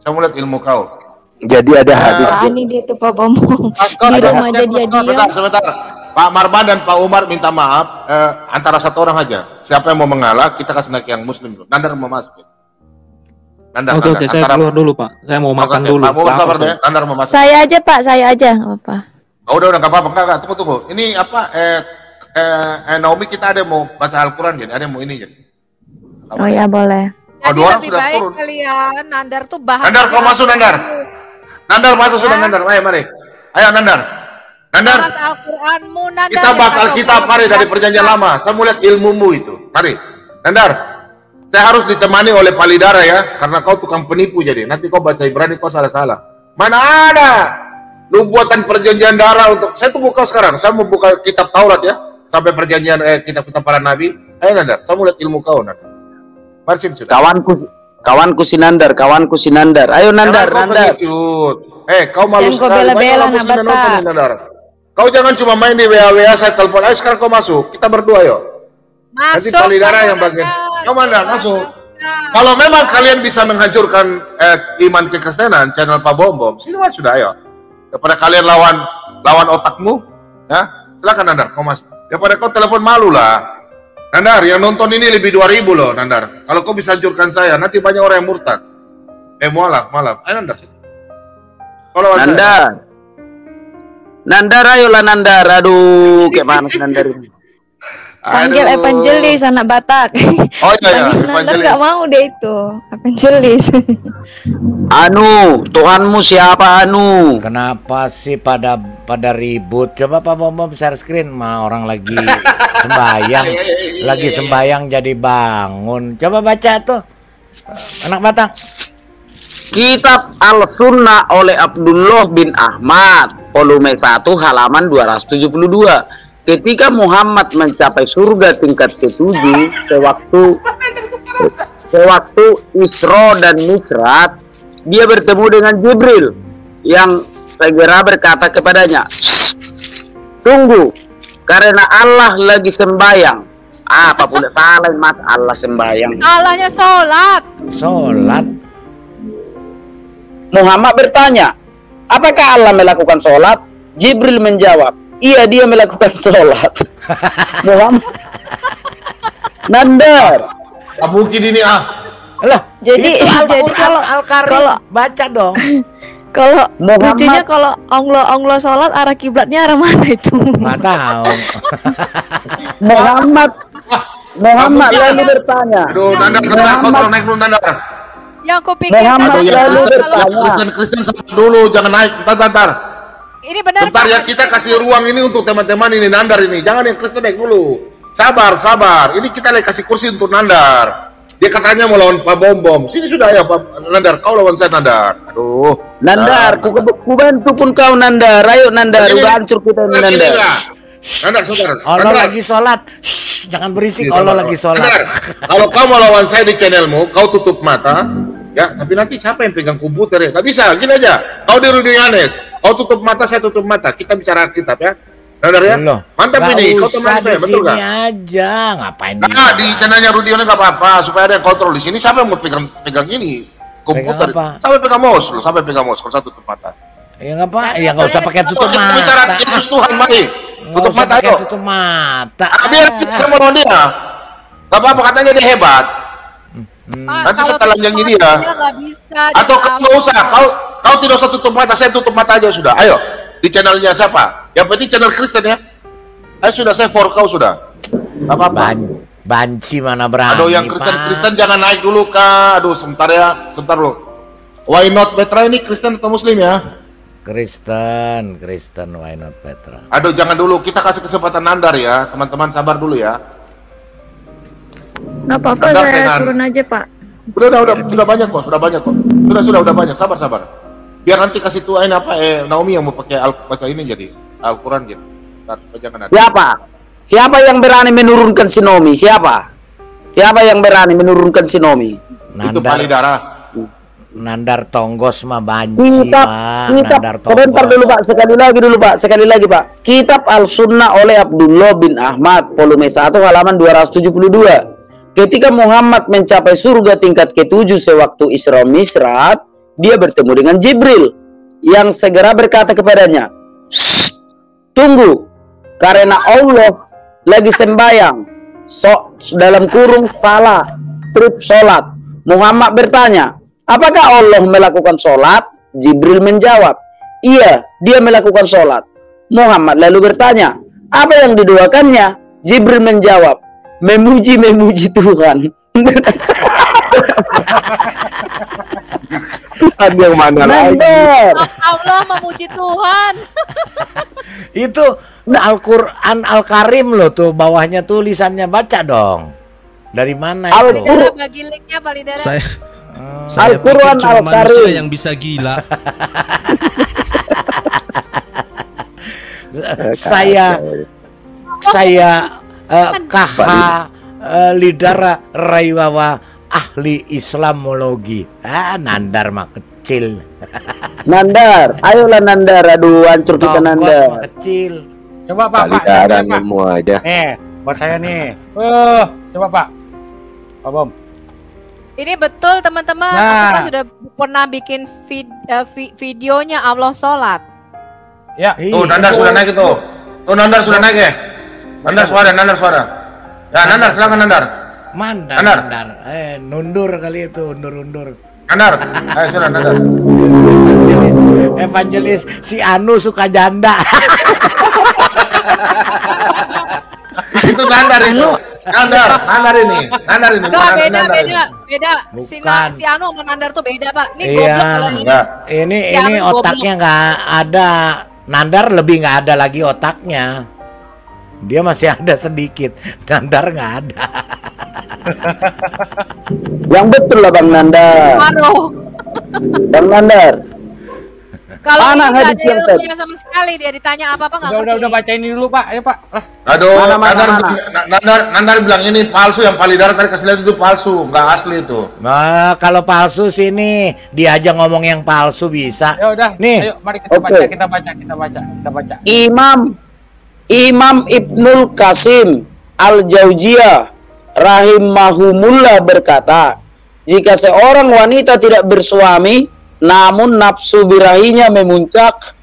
Saya mau lihat ilmu kau. Jadi ada hadis. Ini dia tuh Pak Bom. Di rumah aja dia diam. Sebentar. Pak Marban dan Pak Umar minta maaf. Antara satu orang aja. Siapa yang mau mengalah, kita kasih naik yang Muslim dulu. Nandar mau masuk ya. Oke, saya keluar dulu Pak. Saya mau makan dulu. Pak, mau sabar deh. Nandar mau masuk. Saya aja Pak, saya aja. Apa? Oh, udah nggak apa-apa. Enggak. Tunggu. Ini apa? Naomi kita ada mau baca Al-Quran jadi, ada yang mau ini jadi. Oh ya boleh. Jadi lebih baik kalian Nandar tuh bahas. Nandar kau masuk Nandar. Nandar masuk sudah Nandar. Ayo mari. Ayo Nandar. Bahas Al-Quranmu Nandar. Kita bahas Alkitab mari dari perjanjian lama. Saya mau lihat ilmumu itu. Mari. Nandar. Saya harus ditemani oleh Palidara ya, karena kau tukang penipu jadi. Nanti kau baca Ibrani kau salah-salah. Mana ada? Lu buatan perjanjian darah untuk. Saya tunggu kau sekarang. Saya mau buka kitab Taurat ya, sampai perjanjian kitab-kitab para nabi. Ayo Nandar. Saya mau lihat ilmu kau Nandar. Mari sudah. Kawanku si Nandar. Ayo Nandar. Kau malu sekali. Nandar. Kau jangan cuma main di WA saya telepon. Ayo sekarang kau masuk. Kita berdua yuk. Masuk. Nanti Palidara yang bagian. Kau Nandar masuk. Kalau memang kalian bisa menghancurkan iman kekristenan, channel Pak Bom, sini mas sudah ayo. Daripada kalian lawan otakmu, ya silakan Nandar, kau mas. Daripada kau telepon malu lah. Nandar, yang nonton ini lebih 2000 loh Nandar. Kalau kau bisa hancurkan saya, nanti banyak orang yang murtad. Malah. Ayo Nandar. Kalau Nandar. Nandar, ayolah Nandar. Aduh, kayak mana sih Nandar ini? Panggil evangelis anak Batak. Oh iya, Nandar nggak mau deh itu evangelis. Anu, Tuhanmu siapa Anu? Kenapa sih pada ribut? Coba Pak Bom share screen, mah orang lagi sembayang, jadi bangun. Coba baca tuh, anak Batak. Kitab Al-Sunnah oleh Abdullah bin Ahmad, volume 1 halaman 272. Ketika Muhammad mencapai surga tingkat ke-7 sewaktu Isra dan Mi'raj, dia bertemu dengan Jibril yang segera berkata kepadanya, "Tunggu, karena Allah lagi sembahyang." Apa pula salah Mas, Allah sembahyang. Allahnya sholat. Muhammad bertanya, "Apakah Allah melakukan sholat?" Jibril menjawab, "Iya, dia melakukan sholat." Muhammad. Nandar. Gak mungkin ini Lah, Jadi kalau Al-Karim baca dong. Kalau Muhammad. lucunya kalau onglo sholat arah kiblatnya arah mana itu? Nggak tahu. Muhammad lalu bertanya. Aduh, Nandar, kontrol naik dulu Nandar. Yang kupikirkan Muhammad lalu bertanya. Kristen dulu, jangan naik. Bentar. Ini benar. Bentar ya, kita kasih ruang ini untuk teman-teman ini Nandar ini. Jangan yang Kristen naik dulu. Sabar. Ini kita lagi kasih kursi untuk Nandar. Dia katanya mau lawan Pak Bom. Sini sudah ya Pak Nandar, kau lawan saya Nandar. Aduh. Nandar, ku bantu pun kau Nandar. Ayo Nandar, udah hancur kita ini Nandar. Nandar, saudara. Allah lagi sholat. Jangan berisik, Allah lagi sholat. Nandar, kalau kau mau lawan saya di channelmu, kau tutup mata. Ya, tapi nanti siapa yang pegang komputer ya? Gak bisa, gini aja. Kau di Rudy Yanes, kau tutup mata, saya tutup mata. Kita bicara kitab ya. Nandar ya? Mantap ini, kau teman saya, betul gak? Aja, ngapain Nah, di channelnya Rudy Yanes gak apa-apa, supaya ada yang kontrol. Di sini siapa yang mau pegang ini? Komputer. Sampai pegang mouse loh, kalau saya tutup mata. Ya nggak apa, ya nggak usah pakai tutup mata. Bicara Yesus Tuhan, mari. Tutup mata ayo. Tutup mata. Biar kita mau lawan dia. Gak apa-apa, katanya dia hebat. Nanti setelah telanjangi dia. Atau nggak usah, kau tidak usah tutup mata, saya tutup mata aja sudah. Ayo, di channelnya siapa? Yang penting channel Kristen ya. Ayo sudah, saya for kau sudah. Gak apa-apa. Banci mana berani. Aduh, yang Kristen jangan naik dulu kak. Aduh, sebentar lo. Why not Petra ini Kristen atau Muslim ya? Kristen, why not Petra? Aduh, jangan dulu, kita kasih kesempatan Nandar ya, teman-teman sabar dulu ya. Nggak apa-apa, saya turun aja Pak. Sudah banyak kok. Sudah banyak, sabar. Biar nanti kasih tuain Naomi yang mau pakai baca ini jadi Al-Quran gitu. Jangan Siapa yang berani menurunkan si Naomi? Siapa yang berani menurunkan si Naomi? Itu Palidara. Nandar Tonggos mah banci Pak. Nandar Tonggos. Sebentar dulu Pak, sekali lagi Pak. Kitab Al-Sunnah oleh Abdullah bin Ahmad, volume 1 halaman 272. Ketika Muhammad mencapai surga tingkat ke-7 sewaktu Isra Mi'raj, dia bertemu dengan Jibril yang segera berkata kepadanya, "Tunggu, karena Allah lagi sembahyang." Dalam kurung salah, strip sholat. Muhammad bertanya, "Apakah Allah melakukan sholat?" Jibril menjawab, "Iya, dia melakukan sholat." Muhammad lalu bertanya, "Apa yang didoakannya?" Jibril menjawab, memuji Tuhan. Ada yang mana lagi? Allah memuji Tuhan. Itu Al-Quran Al-Karim loh tuh, bawahnya tulisannya, baca dong. Dari mana itu? Bagi linknya Palidara. Saya Al-Quran pikir cuma manusia Al-Karim yang bisa gila. saya KH Lidara Raiwawa ahli Islamologi. Nandar mah kecil. Nandar, ayolah Nandar. Aduh, hancur kita Nandar. Mah kecil. Coba Pak, nemu aja. Buat saya nih. Coba Pak Bom. Ini betul teman-teman. Nah. Aku kan sudah pernah bikin videonya Allah sholat. Ya. Tuh, Nandar sudah naik itu. Tuh, Nandar sudah naik ya. Nandar suara. Ya, Nandar, silakan Nandar. Nandar. Nundur kali itu, undur. Nandar, ayo sudah Nandar. Evangelis si Anu suka janda. Itu Nandar itu. Nandar ini. Enggak, beda. Si Anu sama Nandar tuh beda, Pak. Ini goblok kalau ini. Ini Anu otaknya nggak ada. Nandar lebih nggak ada lagi otaknya. Dia masih ada sedikit. Nandar nggak ada. Yang betul lah Bang Nandar. Bang Nandar. Kalau ini Mana nggak hadis ada yang ilmunya sama sekali, dia ditanya apa-apa nggak ngerti. Udah baca ini dulu Pak, ayo Pak. Aduh, Mana? Nandar bilang ini palsu, yang Palidara tadi kasih lihat itu palsu, nggak asli itu. Nah, kalau palsu sini dia aja ngomong yang palsu bisa. Ya udah. Nih. Ayo mari kita baca. Imam Ibnul Qasim Al-Jauziyah rahimahumullah berkata, jika seorang wanita tidak bersuami namun nafsu birahinya memuncak,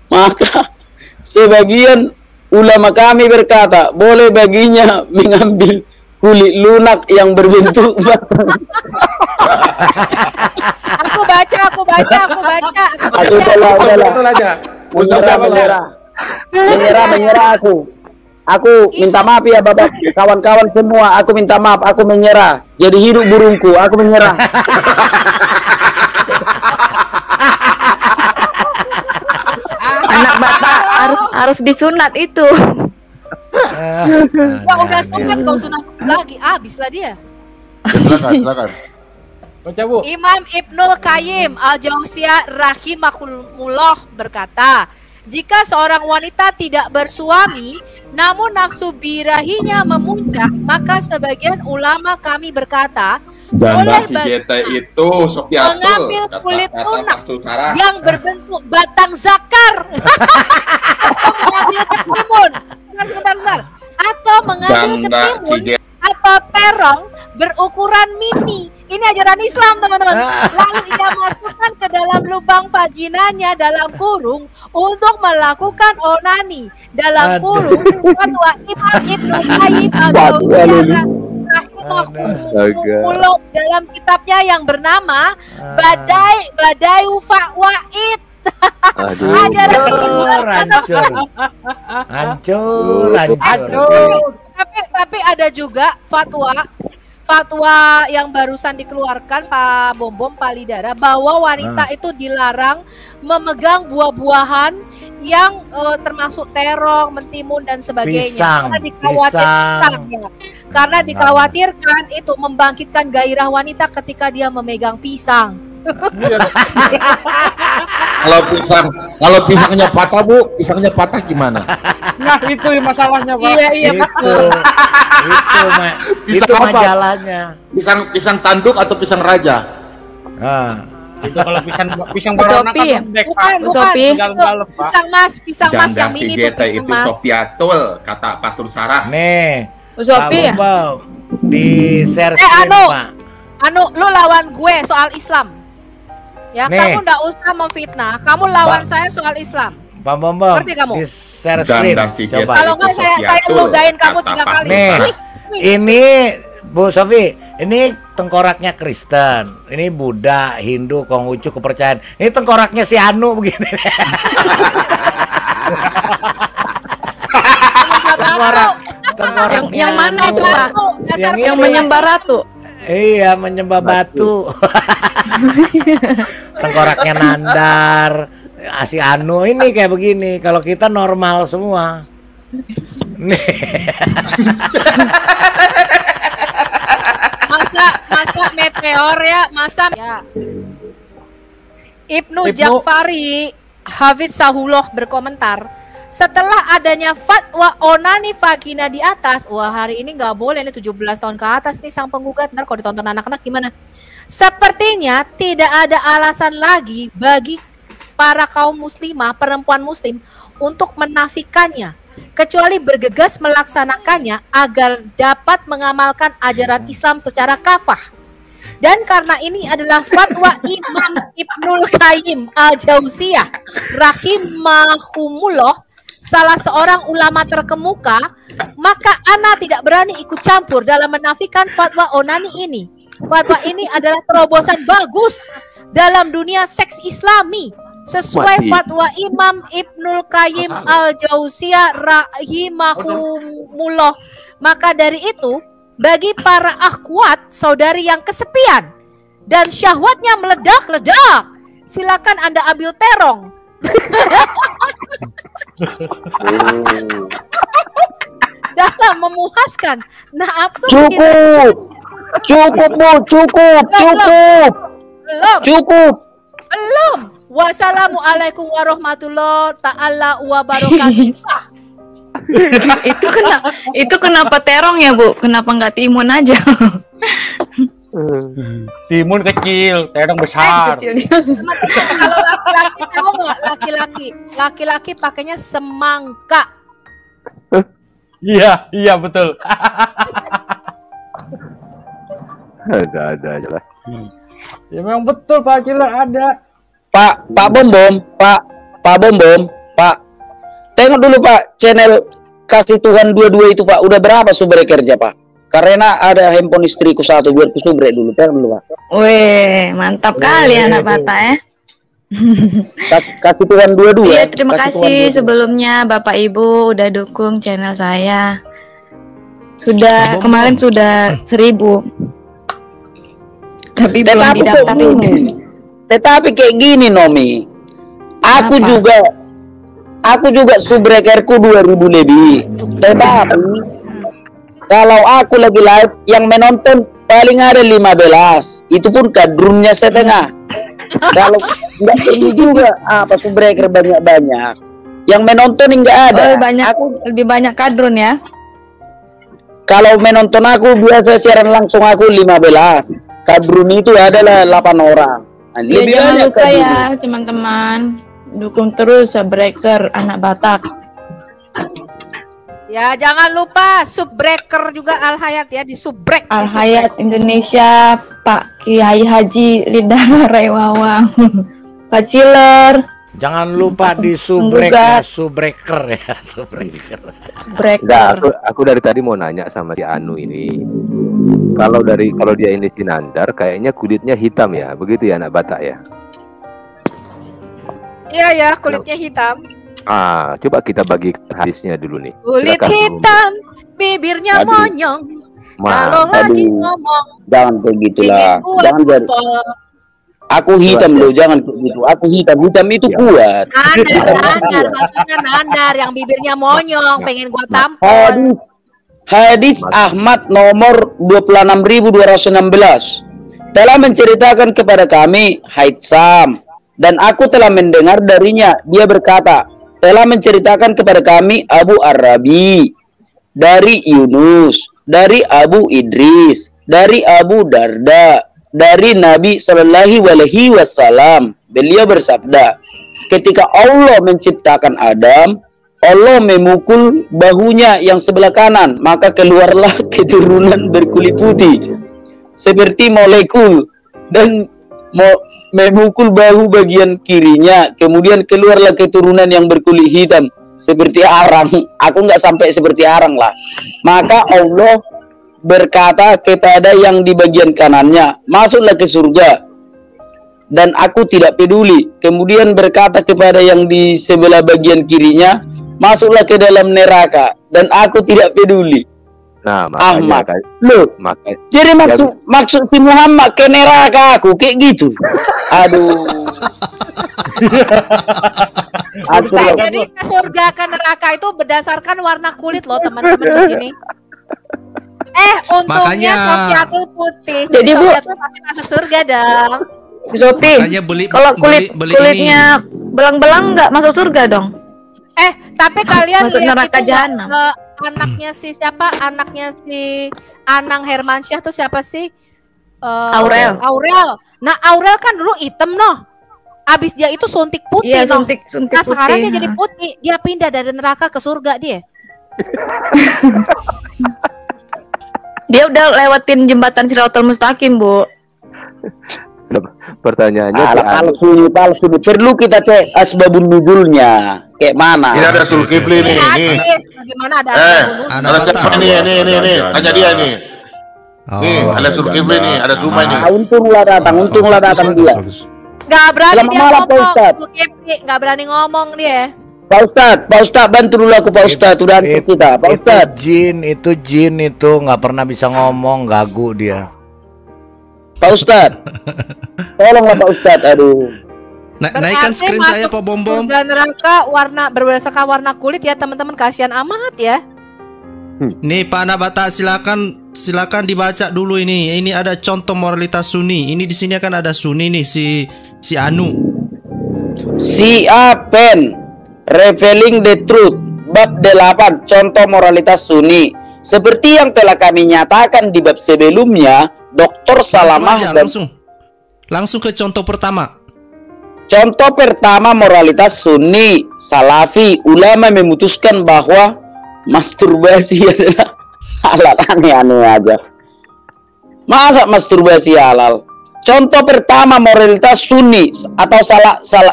maka sebagian ulama kami berkata boleh baginya mengambil kulit lunak yang berbentuk Aku baca. Menyerah aku minta maaf ya Bapak, kawan-kawan semua, aku minta maaf, aku menyerah. Jadi hidup burungku, aku menyerah. Anak bapak harus disunat itu. Ya udah sunat, kau sunat lagi, habislah dia. Silakan. Baca Bu. Imam Ibnul Qayyim Al-Jauziyah rahimahullah berkata, jika seorang wanita tidak bersuami namun nafsu birahinya memuncak, maka sebagian ulama kami berkata boleh itu Sofiatul mengambil kulit lunak yang berbentuk batang zakar atau mengambil ketimun. Sebentar. Atau mengambil ketimun atau terong berukuran mini. Ini ajaran Islam, teman-teman. Lalu ia masukkan ke dalam lubang vaginanya dalam kurung untuk melakukan onani dalam kurung. Fatwa Imam Ibnu Qayyim Al-Jauziyah rahimahullah dalam kitabnya yang bernama Badai Fawaid. Hancur. Tapi ada juga fatwa yang barusan dikeluarkan Pak Bom Palidara bahwa wanita itu dilarang memegang buah-buahan yang termasuk terong, mentimun dan sebagainya. Karena dikhawatirkan itu membangkitkan gairah wanita ketika dia memegang pisang. Kalau pisangnya patah Bu, pisangnya patah gimana? Nah itu masalahnya Pak. Iya betul. Itu majalahnya. Pisang tanduk atau pisang raja? Itu kalau pisang berwarna kan lembek Pak. Pisang mas yang mini itu pisang mas. Sofiatul kata Patur Sarah. Nih. Sofi ya? Di share screen Pak. Lu lawan gue soal Islam. Ya, kamu nggak usah memfitnah. Kamu lawan saya soal Islam. Pak Bambang, ngerti kamu? di share screen. Coba. Kalau nggak saya ludahin kamu 3 kali. Nih, ini Bu Sofi, ini tengkoraknya Kristen, ini Buddha, Hindu, Konghucu, kepercayaan. Ini tengkoraknya si Anu begini. Tengkorak yang mana itu Pak? Yang menyembah ratu. Iya, menyembah batu. Tengkoraknya Nandar, si Anu ini kayak begini. Kalau kita normal semua. Nih. masa meteor ya, Ibnu Ja'fari Hafizahullah berkomentar, setelah adanya fatwa onani vagina di atas, wah hari ini nggak boleh, ini 17 tahun ke atas nih sang penggugat, ntar kalau ditonton anak-anak gimana? Sepertinya tidak ada alasan lagi bagi para kaum muslimah, perempuan muslim untuk menafikannya, kecuali bergegas melaksanakannya agar dapat mengamalkan ajaran Islam secara kafah. Dan karena ini adalah fatwa Imam Ibnul Qayyim Al-Jauziyah rahimahumullah, salah seorang ulama terkemuka, maka ana tidak berani ikut campur dalam menafikan fatwa onani ini. Fatwa ini adalah terobosan bagus dalam dunia seks Islami sesuai fatwa Imam Ibnul Qayyim Al-Jauziyah rahimahumullah. Maka dari itu, bagi para akhwat saudari yang kesepian dan syahwatnya meledak-ledak, silakan Anda ambil terong. Dalam memuaskan nafsu. Cukup Bu, cukup. Belum. Wassalamualaikum warahmatullahi ta'ala wabarakatuh. Itu kenapa terong ya Bu? Kenapa nggak timun aja? Timun kecil, terong besar. Kalau laki-laki tahu nggak? Laki-laki pakainya semangka. Iya betul. Ada aja lah. Ya memang betul Pak Killer ada. Pak Bom Bom. Tengok dulu Pak channel Kasih Tuhan 22 itu Pak. Udah berapa subrek kerja Pak? Karena ada handphone istriku satu biar ku subrek dulu. Tengok dulu Pak. Weh, mantap kali anak Bata ya. Kasih Tuhan 22. Iya, terima kasih sebelumnya Bapak Ibu udah dukung channel saya. Kemarin sudah 1000. Tapi belum didaftarin. Tetapi kayak gini Nomi. Aku juga subrekerku 2000 lebih. Tetapi kalau aku lagi live yang menonton paling ada 15. Itu pun kadrunnya setengah. Kalau nggak perlu juga subreker banyak-banyak. Yang menonton enggak ada. Lebih banyak kadrun ya. Kalau menonton aku biasa siaran langsung aku 15. Kadrun itu adalah 8 orang. Nah, lebih jangan banyak lupa ya teman-teman, dukung terus Subbreaker anak Batak. Ya jangan lupa Subbreaker juga Al Hayat ya, di Subbrek. Al Hayat Indonesia, Pak Kiai Haji Lidara Rewawang, Pak Ciler. Jangan lupa di Subbreaker ya. Enggak, aku dari tadi mau nanya sama si Anu ini. Kalau dia ini Sinandar, kayaknya kulitnya hitam ya, begitu ya anak Batak ya? Iya ya, kulitnya hitam. Coba kita bagi hadisnya dulu nih. Kulit hitam, bibirnya monyong. Kalau lagi ngomong, jangan begitulah. Jangan jadi. Aku hitam loh, jangan begitu. Aku hitam itu kuat. Nandar, maksudnya Nandar yang bibirnya monyong, pengen gua tampol. Hadis Ahmad nomor 26216 telah menceritakan kepada kami Haitsam, dan aku telah mendengar darinya. Dia berkata, telah menceritakan kepada kami Abu Arabi dari Yunus, dari Abu Idris, dari Abu Darda, dari Nabi Sallallahu Alaihi Wasallam. Beliau bersabda, ketika Allah menciptakan Adam, Allah memukul bahunya yang sebelah kanan, maka keluarlah keturunan berkulit putih seperti molekul, dan memukul bahu bagian kirinya, kemudian keluarlah keturunan yang berkulit hitam seperti arang. Aku nggak sampai seperti arang lah. Maka Allah berkata kepada yang di bagian kanannya, masuklah ke surga, dan aku tidak peduli. Kemudian berkata kepada yang di sebelah bagian kirinya, masuklah ke dalam neraka, dan aku tidak peduli. Nah, Ahmad, jadi maksud si Muhammad ke neraka aku kayak gitu. Aduh. Jadi ke surga ke neraka itu berdasarkan warna kulit loh teman-teman di sini. Untungnya Sofiatul putih. Jadi Sofiatul pasti masuk surga dong. Sofi, kalau kulitnya belang-belang nggak masuk surga dong? Tapi kalian masuk lihat neraka itu jahanam. Anaknya si siapa? Anaknya si Anang Hermansyah tuh siapa sih? Aurel. Nah Aurel kan dulu hitam noh. Abis dia itu suntik putih noh. Suntik Nah sekarang putih, dia jadi putih. Dia pindah dari neraka ke surga dia. Dia udah lewatin jembatan Siratal Mustaqim, Bu. Pertanyaannya palsu. Perlu kita cek asbabun nuzulnya kayak mana. Ini ada Zulkifli nih. Bagaimana ada Ada siapa nih. Tanya dia nih. Nih, ada Zulkifli nih, ada Zuma nih. Untunglah datang dia. Nggak berani Selamat dia malam, Pak ngomong. Ustadz. Zulkifli nggak berani ngomong dia. Pak Ustadz bantu dulu aku Pak Ustadz, udah hantar kita. Pak Ustadz. Itu jin itu nggak pernah bisa ngomong, gagu dia. Pak Ustadz, tolonglah Pak Ustadz, aduh. Naikkan screen saya Pak Bom Bom. Dan neraka berdasarkan warna kulit ya teman-teman, kasihan amat ya. Nih Pak Nabata, silakan dibaca dulu ini. Ini ada contoh moralitas Sunni. Ini di sini kan ada Sunni nih si Anu. Si Apen Revealing the Truth bab 8 contoh moralitas Sunni. Seperti yang telah kami nyatakan di bab sebelumnya, Dr. Salamah langsung ke contoh pertama. Contoh pertama moralitas Sunni Salafi, ulama memutuskan bahwa masturbasi adalah halal. Aneh-aneh aja. Masa masturbasi halal? Contoh pertama moralitas Sunni atau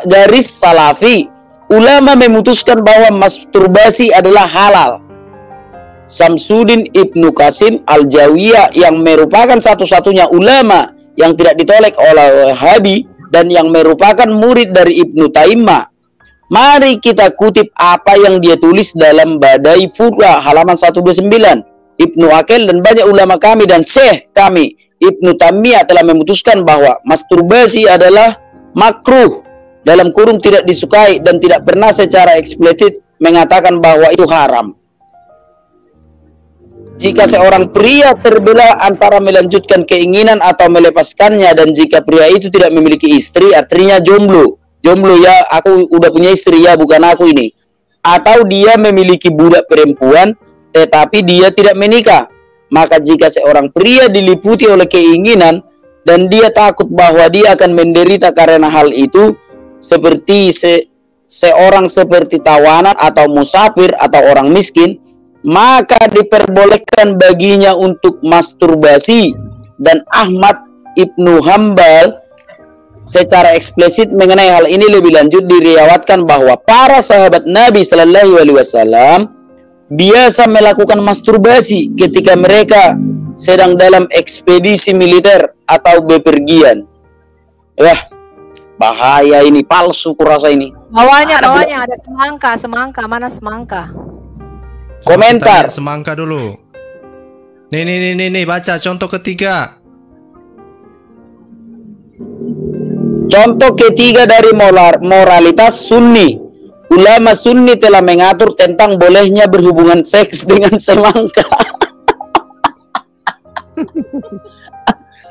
garis Salafi, ulama memutuskan bahwa masturbasi adalah halal. Samsudin Ibnu Qasim Al-Jawiyah yang merupakan satu-satunya ulama yang tidak ditolak oleh Wahabi dan yang merupakan murid dari Ibnu Taimiyah. Mari kita kutip apa yang dia tulis dalam Badai Fura halaman 129. Ibnu Aqil dan banyak ulama kami dan Syekh kami Ibnu Taimiyah telah memutuskan bahwa masturbasi adalah makruh, dalam kurung tidak disukai, dan tidak pernah secara eksplisit mengatakan bahwa itu haram. Jika seorang pria terbelah antara melanjutkan keinginan atau melepaskannya, dan jika pria itu tidak memiliki istri, artinya jomblo ya, aku udah punya istri ya, bukan aku ini. Atau dia memiliki budak perempuan tetapi dia tidak menikah, maka jika seorang pria diliputi oleh keinginan dan dia takut bahwa dia akan menderita karena hal itu, seperti seorang seperti tawanan atau musafir atau orang miskin, maka diperbolehkan baginya untuk masturbasi. Dan Ahmad Ibnu Hambal secara eksplisit mengenai hal ini lebih lanjut diriwayatkan bahwa para sahabat Nabi Shallallahu Alaihi Wasallam biasa melakukan masturbasi ketika mereka sedang dalam ekspedisi militer atau bepergian. Wah, bahaya ini, palsu kurasa ini. Bawahnya ada semangka, mana semangka? Komentar. Semangka dulu. Nih, baca contoh ketiga. Contoh ketiga dari moralitas Sunni. Ulama Sunni telah mengatur tentang bolehnya berhubungan seks dengan semangka.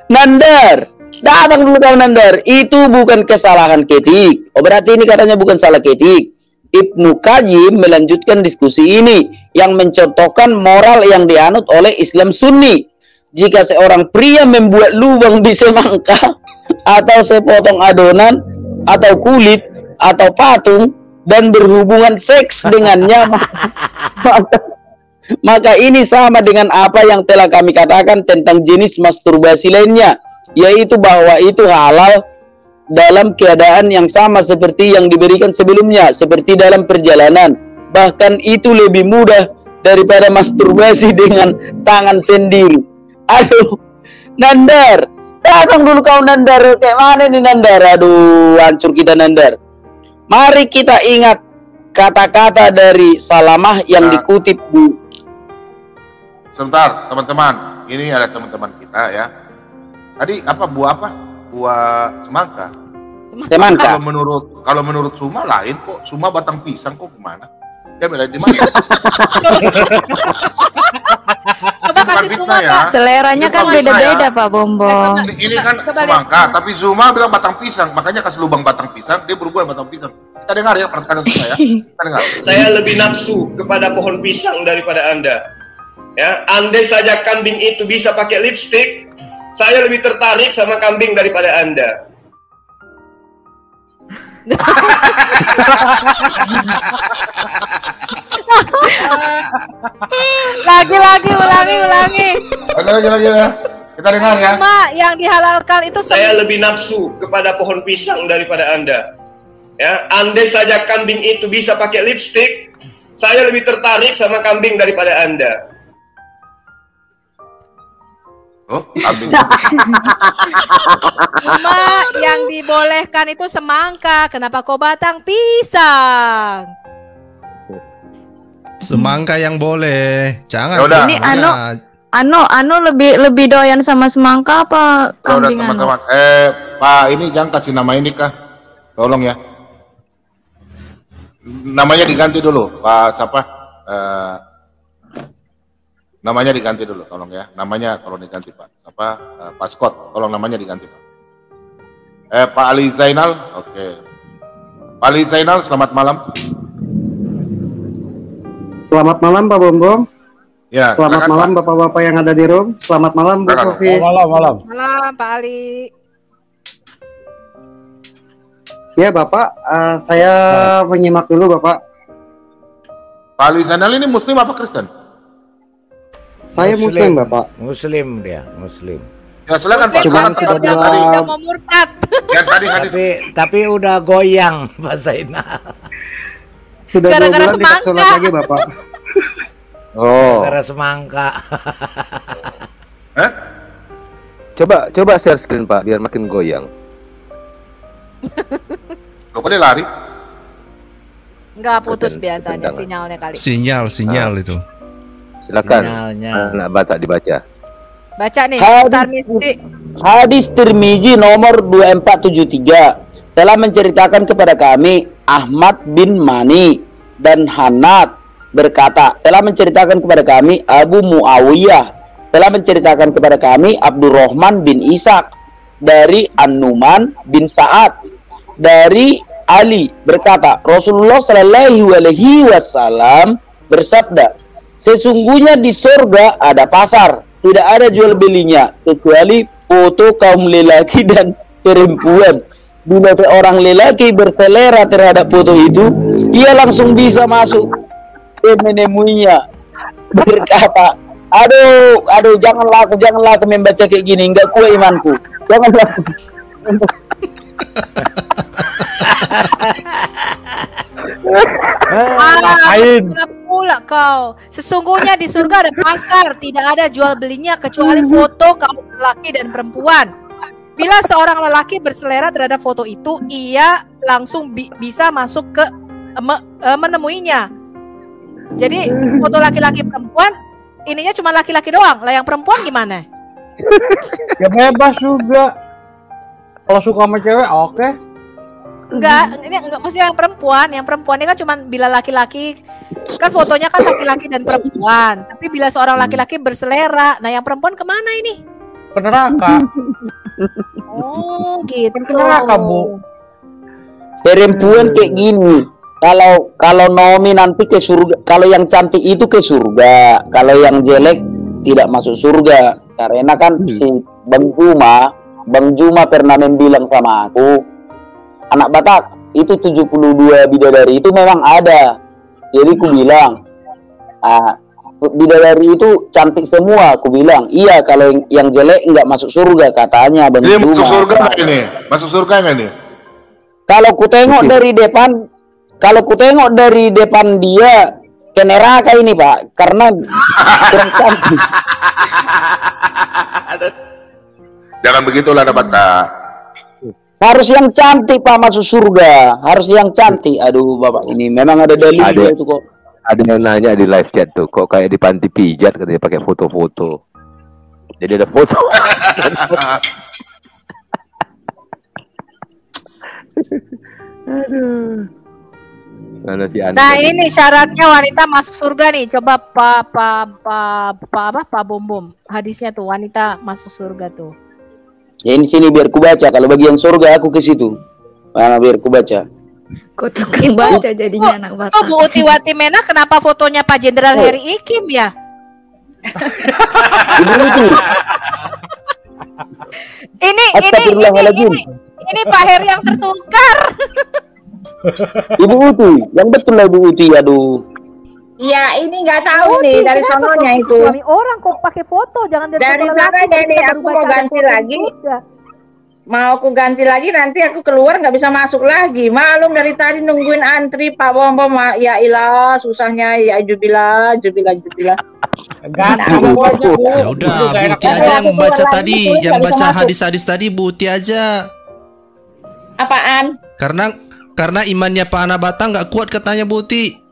Nandar, datang dulu kau Nandar. Itu bukan kesalahan ketik. Oh, berarti ini katanya bukan salah ketik. Ibnu Qayyim melanjutkan diskusi ini yang mencontohkan moral yang dianut oleh Islam Sunni. Jika seorang pria membuat lubang di semangka atau sepotong adonan atau kulit atau patung dan berhubungan seks dengannya, maka ini sama dengan apa yang telah kami katakan tentang jenis masturbasi lainnya, yaitu bahwa itu halal dalam keadaan yang sama seperti yang diberikan sebelumnya, seperti dalam perjalanan. Bahkan itu lebih mudah daripada masturbasi dengan tangan sendiri. Aduh, Nandar, datang dulu kau Nandar. Kayak mana nih Nandar? Aduh, hancur kita Nandar. Mari kita ingat kata-kata dari Salamah yang dikutip di... Sebentar, teman-teman. Ini ada teman-teman kita ya. Tadi apa? Buah semangka. Semangka. Kalau menurut Suma lain kok. Suma batang pisang kok kemana? Dia bela di mana? Coba kasih Suma ya. Seleranya kan beda-beda Pak Bombom. Ini kan semangka, tapi Zuma bilang batang pisang, makanya kasih lubang batang pisang, dia berubah batang pisang. Kita dengar ya perkataan Zuma ya. Kita dengar. Saya lebih nafsu kepada pohon pisang daripada Anda. Ya, andai saja kambing itu bisa pakai lipstik, saya lebih tertarik sama kambing daripada Anda. Lagi, ulangi. Lagi ya. Kita dengar ya. Cuma yang dihalalkan itu Saya lebih nafsu kepada pohon pisang daripada Anda. Ya, andai saja kambing itu bisa pakai lipstik, saya lebih tertarik sama kambing daripada Anda. Oh, kambing. Cuma yang dibolehkan itu semangka. Kenapa kau batang pisang? Semangka yang boleh. Jangan. Yaudah. Ini Anu lebih doyan sama semangka apa Udah kambing Anu? teman-teman. Pak, ini jangan kasih nama ini kah? Tolong ya. Namanya diganti dulu, Pak siapa? Namanya diganti dulu, tolong ya. Namanya tolong diganti, Pak. Siapa? Pak Scott, tolong namanya diganti, Pak. Pak Ali Zainal, oke. Pak Ali Zainal, selamat malam. Selamat malam Pak Bombom. Ya, Selamat silakan, malam Pak. Bapak-bapak yang ada di room. Selamat malam Bu Silakan. Sofi. Malam. Malam Pak Ali. Ya Bapak, saya menyimak dulu Bapak. Pak Ali Zainal ini Muslim apa Kristen? Saya Muslim Bapak. Muslim dia, Muslim. Ya silakan Pak. Cuman Silakan. sudah Udah mau murtad. Yang tadi hadis. Tapi udah goyang Pak Zainal. Sudah 2 Gara-gara bulan tidak sholat semangka. lagi Bapak. Oh. Gara semangka. Coba share screen Pak biar makin goyang. Kok dia lari? Enggak putus biasanya sinyalnya kali. Sinyal itu. Silakan. Sinyalnya. Anak Batak dibaca. Baca nih, Hadis- Star Mistik. Hadis Tirmizi nomor 2473 telah menceritakan kepada kami Ahmad bin Mani dan Hanad berkata, telah menceritakan kepada kami Abu Muawiyah, telah menceritakan kepada kami Abdurrahman bin Ishaq dari An-Numan bin Sa'ad dari Ali berkata, Rasulullah Shallallahu Alaihi Wasallam bersabda, sesungguhnya di surga ada pasar, tidak ada jual belinya kecuali foto kaum lelaki dan perempuan. Bila orang lelaki berselera terhadap foto itu, ia langsung bisa masuk ke menemuinya. Berkata, aduh, janganlah aku membaca kayak gini, enggak kuat imanku. Janganlah. Kenapa pula kau? Sesungguhnya di surga ada pasar, tidak ada jual belinya kecuali foto kaum lelaki dan perempuan. Bila seorang lelaki berselera terhadap foto itu, ia langsung bisa masuk ke menemuinya. Jadi foto laki-laki perempuan, ininya cuma laki-laki doang. Lah yang perempuan gimana? Ya bebas juga. Kalau suka sama cewek, oke. Enggak, ini enggak maksudnya yang perempuan. Yang perempuan ini kan cuma bila laki-laki, kan fotonya kan laki-laki dan perempuan. Tapi bila seorang laki-laki berselera, nah yang perempuan kemana ini? Ke neraka. Oh gitu. Ke neraka, Bu. Perempuan kayak gini. Kalau Naomi nanti ke surga, kalau yang cantik itu ke surga, kalau yang jelek tidak masuk surga. Karena kan si Bang Juma pernah membilang sama aku, anak Batak itu 72 bidadari itu memang ada. Jadi aku bilang, bidadari itu cantik semua. Aku bilang, iya, kalau yang jelek nggak masuk surga katanya Bang Ini Juma. masuk surga nggak ini? Masuk surga nggak ini? Kalau ku tengok dari depan dia ke neraka ini Pak, karena kurang cantik. Jangan begitulah anak Batak. Harus yang cantik Pak masuk surga, harus yang cantik. Aduh Bapak ini memang ada dalilnya itu kok. Ada yang nanya di live chat tuh, kok kayak di panti pijat katanya pakai foto-foto. Jadi ada foto. Aduh. Mana si Anda? Nah ini nih syaratnya wanita masuk surga nih. Coba Pak Bom hadisnya tuh wanita masuk surga tuh. Ya ini sini biar ku baca. Kalau bagian surga aku ke situ. Mana biar ku baca. Kok tukang baca jadinya anak Batak. Oh Bu Uti Watimena kenapa fotonya Pak Jenderal Heri Ikim ya? Ini Pak Heri yang tertukar. Ibu Uti, yang betul lah Ibu Uti, aduh. Ya ini nggak tahu nih dari sononya itu. Suami orang kok pakai foto, jangan Dari foto sana lelaki, jadi kita aku baru mau baca ada ganti foto di lagi. surga. Mau aku ganti lagi nanti aku keluar nggak bisa masuk lagi. Malum dari tadi nungguin antri Pak Bom ya ilah susahnya ya jubilah. Ya udah, Bu Uti aja yang membaca tadi, yang baca hadis-hadis tadi Bu Uti aja. Apaan? Karena imannya Pak Anabata nggak kuat katanya Bu Uti.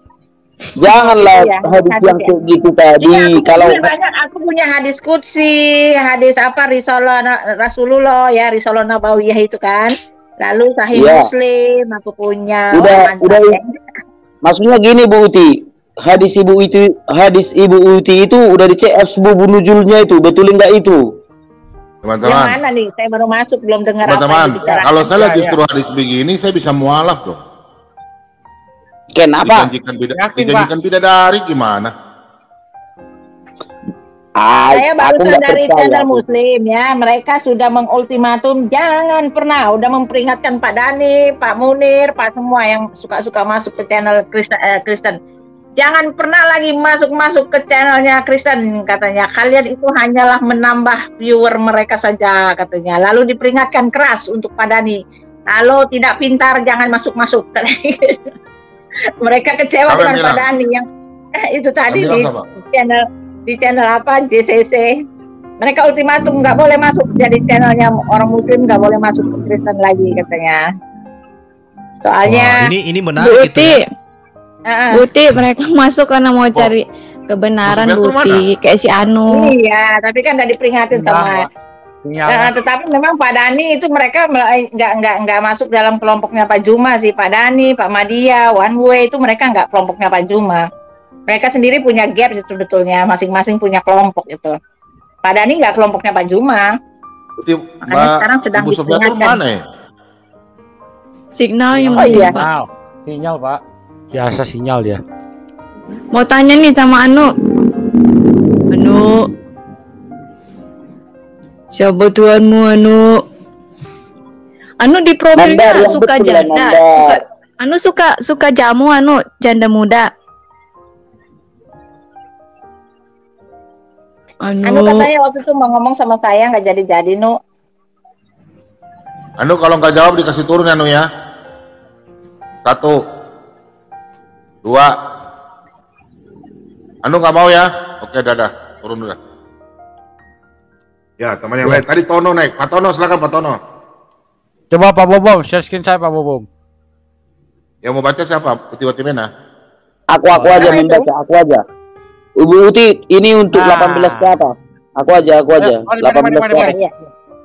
Janganlah Iya, hadis yang hadis kayak gitu tadi. Iya, Kalau aku punya hadis qudsi, hadis apa Risalah Rasulullah ya, Risalah Nabawiyah itu kan. Lalu Sahih Iya. Muslim aku punya. udah maksudnya gini Bu Uti, hadis Ibu Uti itu udah di CF subuh nuzulnya itu, betul enggak itu? Yang Teman-teman, mana nih? Saya baru masuk belum dengar apa teman-teman, yang dibicarakan. kalau saya lihat justru hadis begini, saya bisa mualaf dong. Kenapa? Dijanjikan bidadari gimana? Saya aku barusan nggak dari percaya. channel Muslim ya, mereka sudah mengultimatum jangan pernah, udah memperingatkan Pak Dhani, Pak Munir, Pak semua yang suka-suka masuk ke channel Kristen. Jangan pernah lagi masuk ke channelnya Kristen katanya. Kalian itu hanyalah menambah viewer mereka saja katanya. Lalu diperingatkan keras untuk Pak Dhani. Kalau tidak pintar jangan masuk-masuk. Mereka kecewa Siapa yang dengan Pak bilang? Dhani yang itu tadi Yang bilang siapa? di channel apa JCC. Mereka ultimatum nggak boleh masuk jadi channelnya orang Muslim, nggak boleh masuk ke Kristen lagi katanya. Soalnya Wah, ini menarik itu. Ya. Buti mereka masuk karena mau cari kebenaran Maksudnya tuh Buti kayak si Anu. Iya, tapi kan udah diperingatin sama. Tetapi memang Pak Dhani itu mereka nggak masuk dalam kelompoknya Pak Juma sih. Pak Dhani, Pak Madia, One Way itu mereka nggak kelompoknya Pak Juma. Mereka sendiri punya gap sebetulnya, masing-masing punya kelompok itu. Pak Dhani nggak kelompoknya Pak Juma. Makanya sekarang sedang Ibu Sofiatur diperingatkan. mana ya? Signalnya Oh iya. Sinyal Pak, biasa sinyal dia. Mau tanya nih sama Anu. Siapa Tuhanmu Anu? Anu di profilnya Nandar yang suka betul ya, janda, Nandar. Anu suka jamu Anu, janda muda. Anu katanya waktu itu mau ngomong sama saya nggak jadi-jadi, Nu. Anu kalau nggak jawab dikasih turun Anu ya. 1, 2. Anu nggak mau ya? Oke, dadah, turun dulu. Ya, teman yang lain. Tadi Tono naik. Pak Tono, silakan Pak Tono. Coba Pak Bobom, share screen saya Pak Bobom. Yang mau baca siapa? Uti Mena. Aku aja membaca, aku aja. Ibu Uti, ini untuk 18 ke atas. Aku aja. 18 ke atas.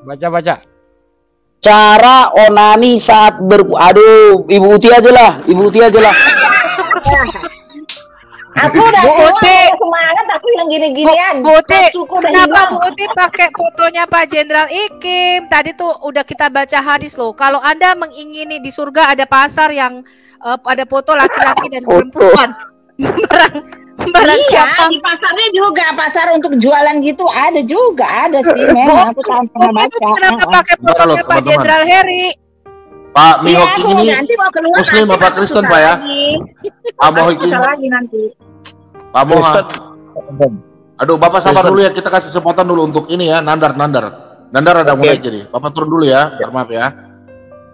Baca. Cara onani saat aduh, Ibu Uti aja lah. Aku udah Bu Uti. semangat, aku yang gini-ginian. Bu Uti, Nafsuku udah kenapa hilang. Bu Uti pakai fotonya Pak Jenderal Ikim? Tadi tuh udah kita baca hadis loh. Kalau Anda mengingini di surga ada pasar yang ada foto laki-laki dan perempuan. Barang Iya, siapa? di pasarnya juga, pasar untuk jualan gitu ada sih memang. Aku pernah baca. Kenapa pakai fotonya Pak teman-teman. Jenderal Heri? Pak Iya, Mihoki aku ini nanti mau keluar, Muslim nanti apa aku Kristen susah Pak ya? lagi. Pak Aku Mihoki. susah lagi nanti. Pak Moha. Aduh, Bapak sabar dulu ya, kita kasih kesempatan dulu untuk ini ya, Nandar ada mulai jadi. Bapak turun dulu ya, maaf ya.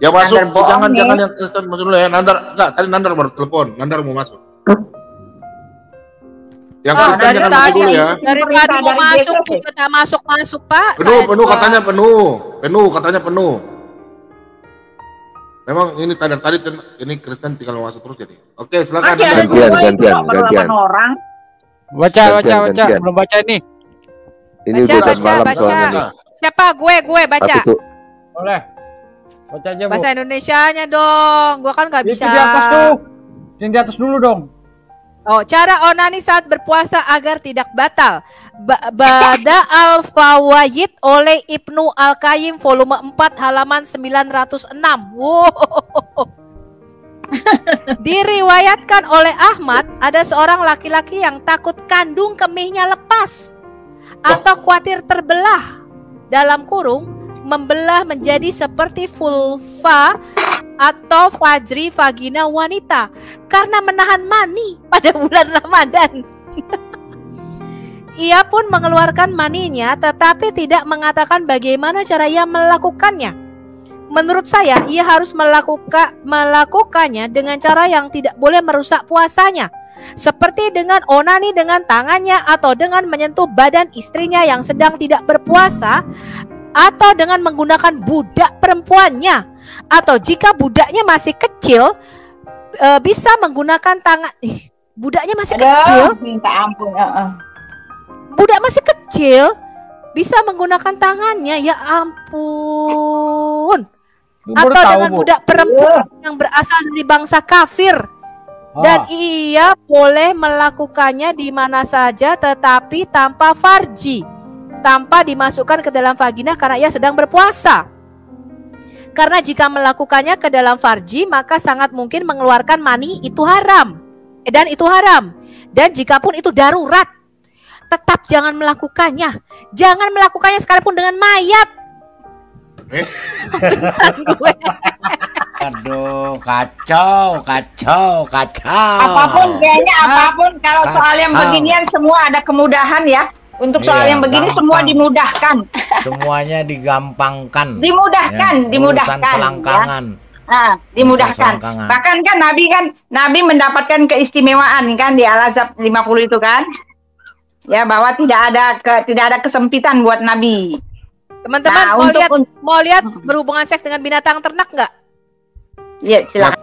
Yang masuk Nandar bohong jangan nih. yang Kristen masuk dulu ya, Nandar. Enggak, tadi Nandar baru telepon, Nandar mau masuk. Yang Kristen Dari jangan masuk tadi, dulu ya. dari tadi mau masuk, kita masuk Pak. Penuh katanya katanya penuh. Memang ini tadi ini Kristen tinggal masuk terus jadi. Oke, silakan. Masih ada Nandar. orang. Baca. Gantian. Belum baca ini. Ini Baca, udah baca, malam baca. soalnya nih. Siapa? Gue baca. Apa tuh? Boleh. Baca aja, Bu. Bahasa Indonesianya dong. Gua kan nggak bisa. Itu di atas tuh. Yang di atas dulu dong. Oh, cara onani saat berpuasa agar tidak batal. Bada al-Fawaid oleh Ibnu Al-Qayyim volume 4 halaman 906. Wow. Diriwayatkan oleh Ahmad, ada seorang laki-laki yang takut kandung kemihnya lepas atau khawatir terbelah. Dalam kurung, membelah menjadi seperti vulva atau fajri vagina wanita karena menahan mani pada bulan Ramadan. Ia pun mengeluarkan maninya tetapi tidak mengatakan bagaimana cara ia melakukannya. Menurut saya, ia harus melakukannya dengan cara yang tidak boleh merusak puasanya, seperti dengan onani dengan tangannya atau dengan menyentuh badan istrinya yang sedang tidak berpuasa, atau dengan menggunakan budak perempuannya, atau jika budaknya masih kecil bisa menggunakan tangan. Budaknya masih kecil. Minta ampun. Budak masih kecil bisa menggunakan tangannya, ya ampun. Atau dengan budak perempuan yang berasal dari bangsa kafir. Dan ia boleh melakukannya di mana saja tetapi tanpa farji, tanpa dimasukkan ke dalam vagina karena ia sedang berpuasa. Karena jika melakukannya ke dalam farji maka sangat mungkin mengeluarkan mani, itu haram. Dan itu haram. Dan jika pun itu darurat, tetap jangan melakukannya. Jangan melakukannya sekalipun dengan mayat. Aduh, kacau. Apapun kalau soal yang beginian semua ada kemudahan ya. Untuk soal yang begini semua dimudahkan. Semuanya digampangkan. Dimudahkan. Urusan selangkangan. Ya. Dimudahkan. Bahkan kan Nabi mendapatkan keistimewaan kan di Al-Ahzab 50 itu kan. Ya, bahwa tidak ada kesempitan buat Nabi. Teman-teman mau lihat berhubungan seks dengan binatang ternak nggak? Iya, silakan.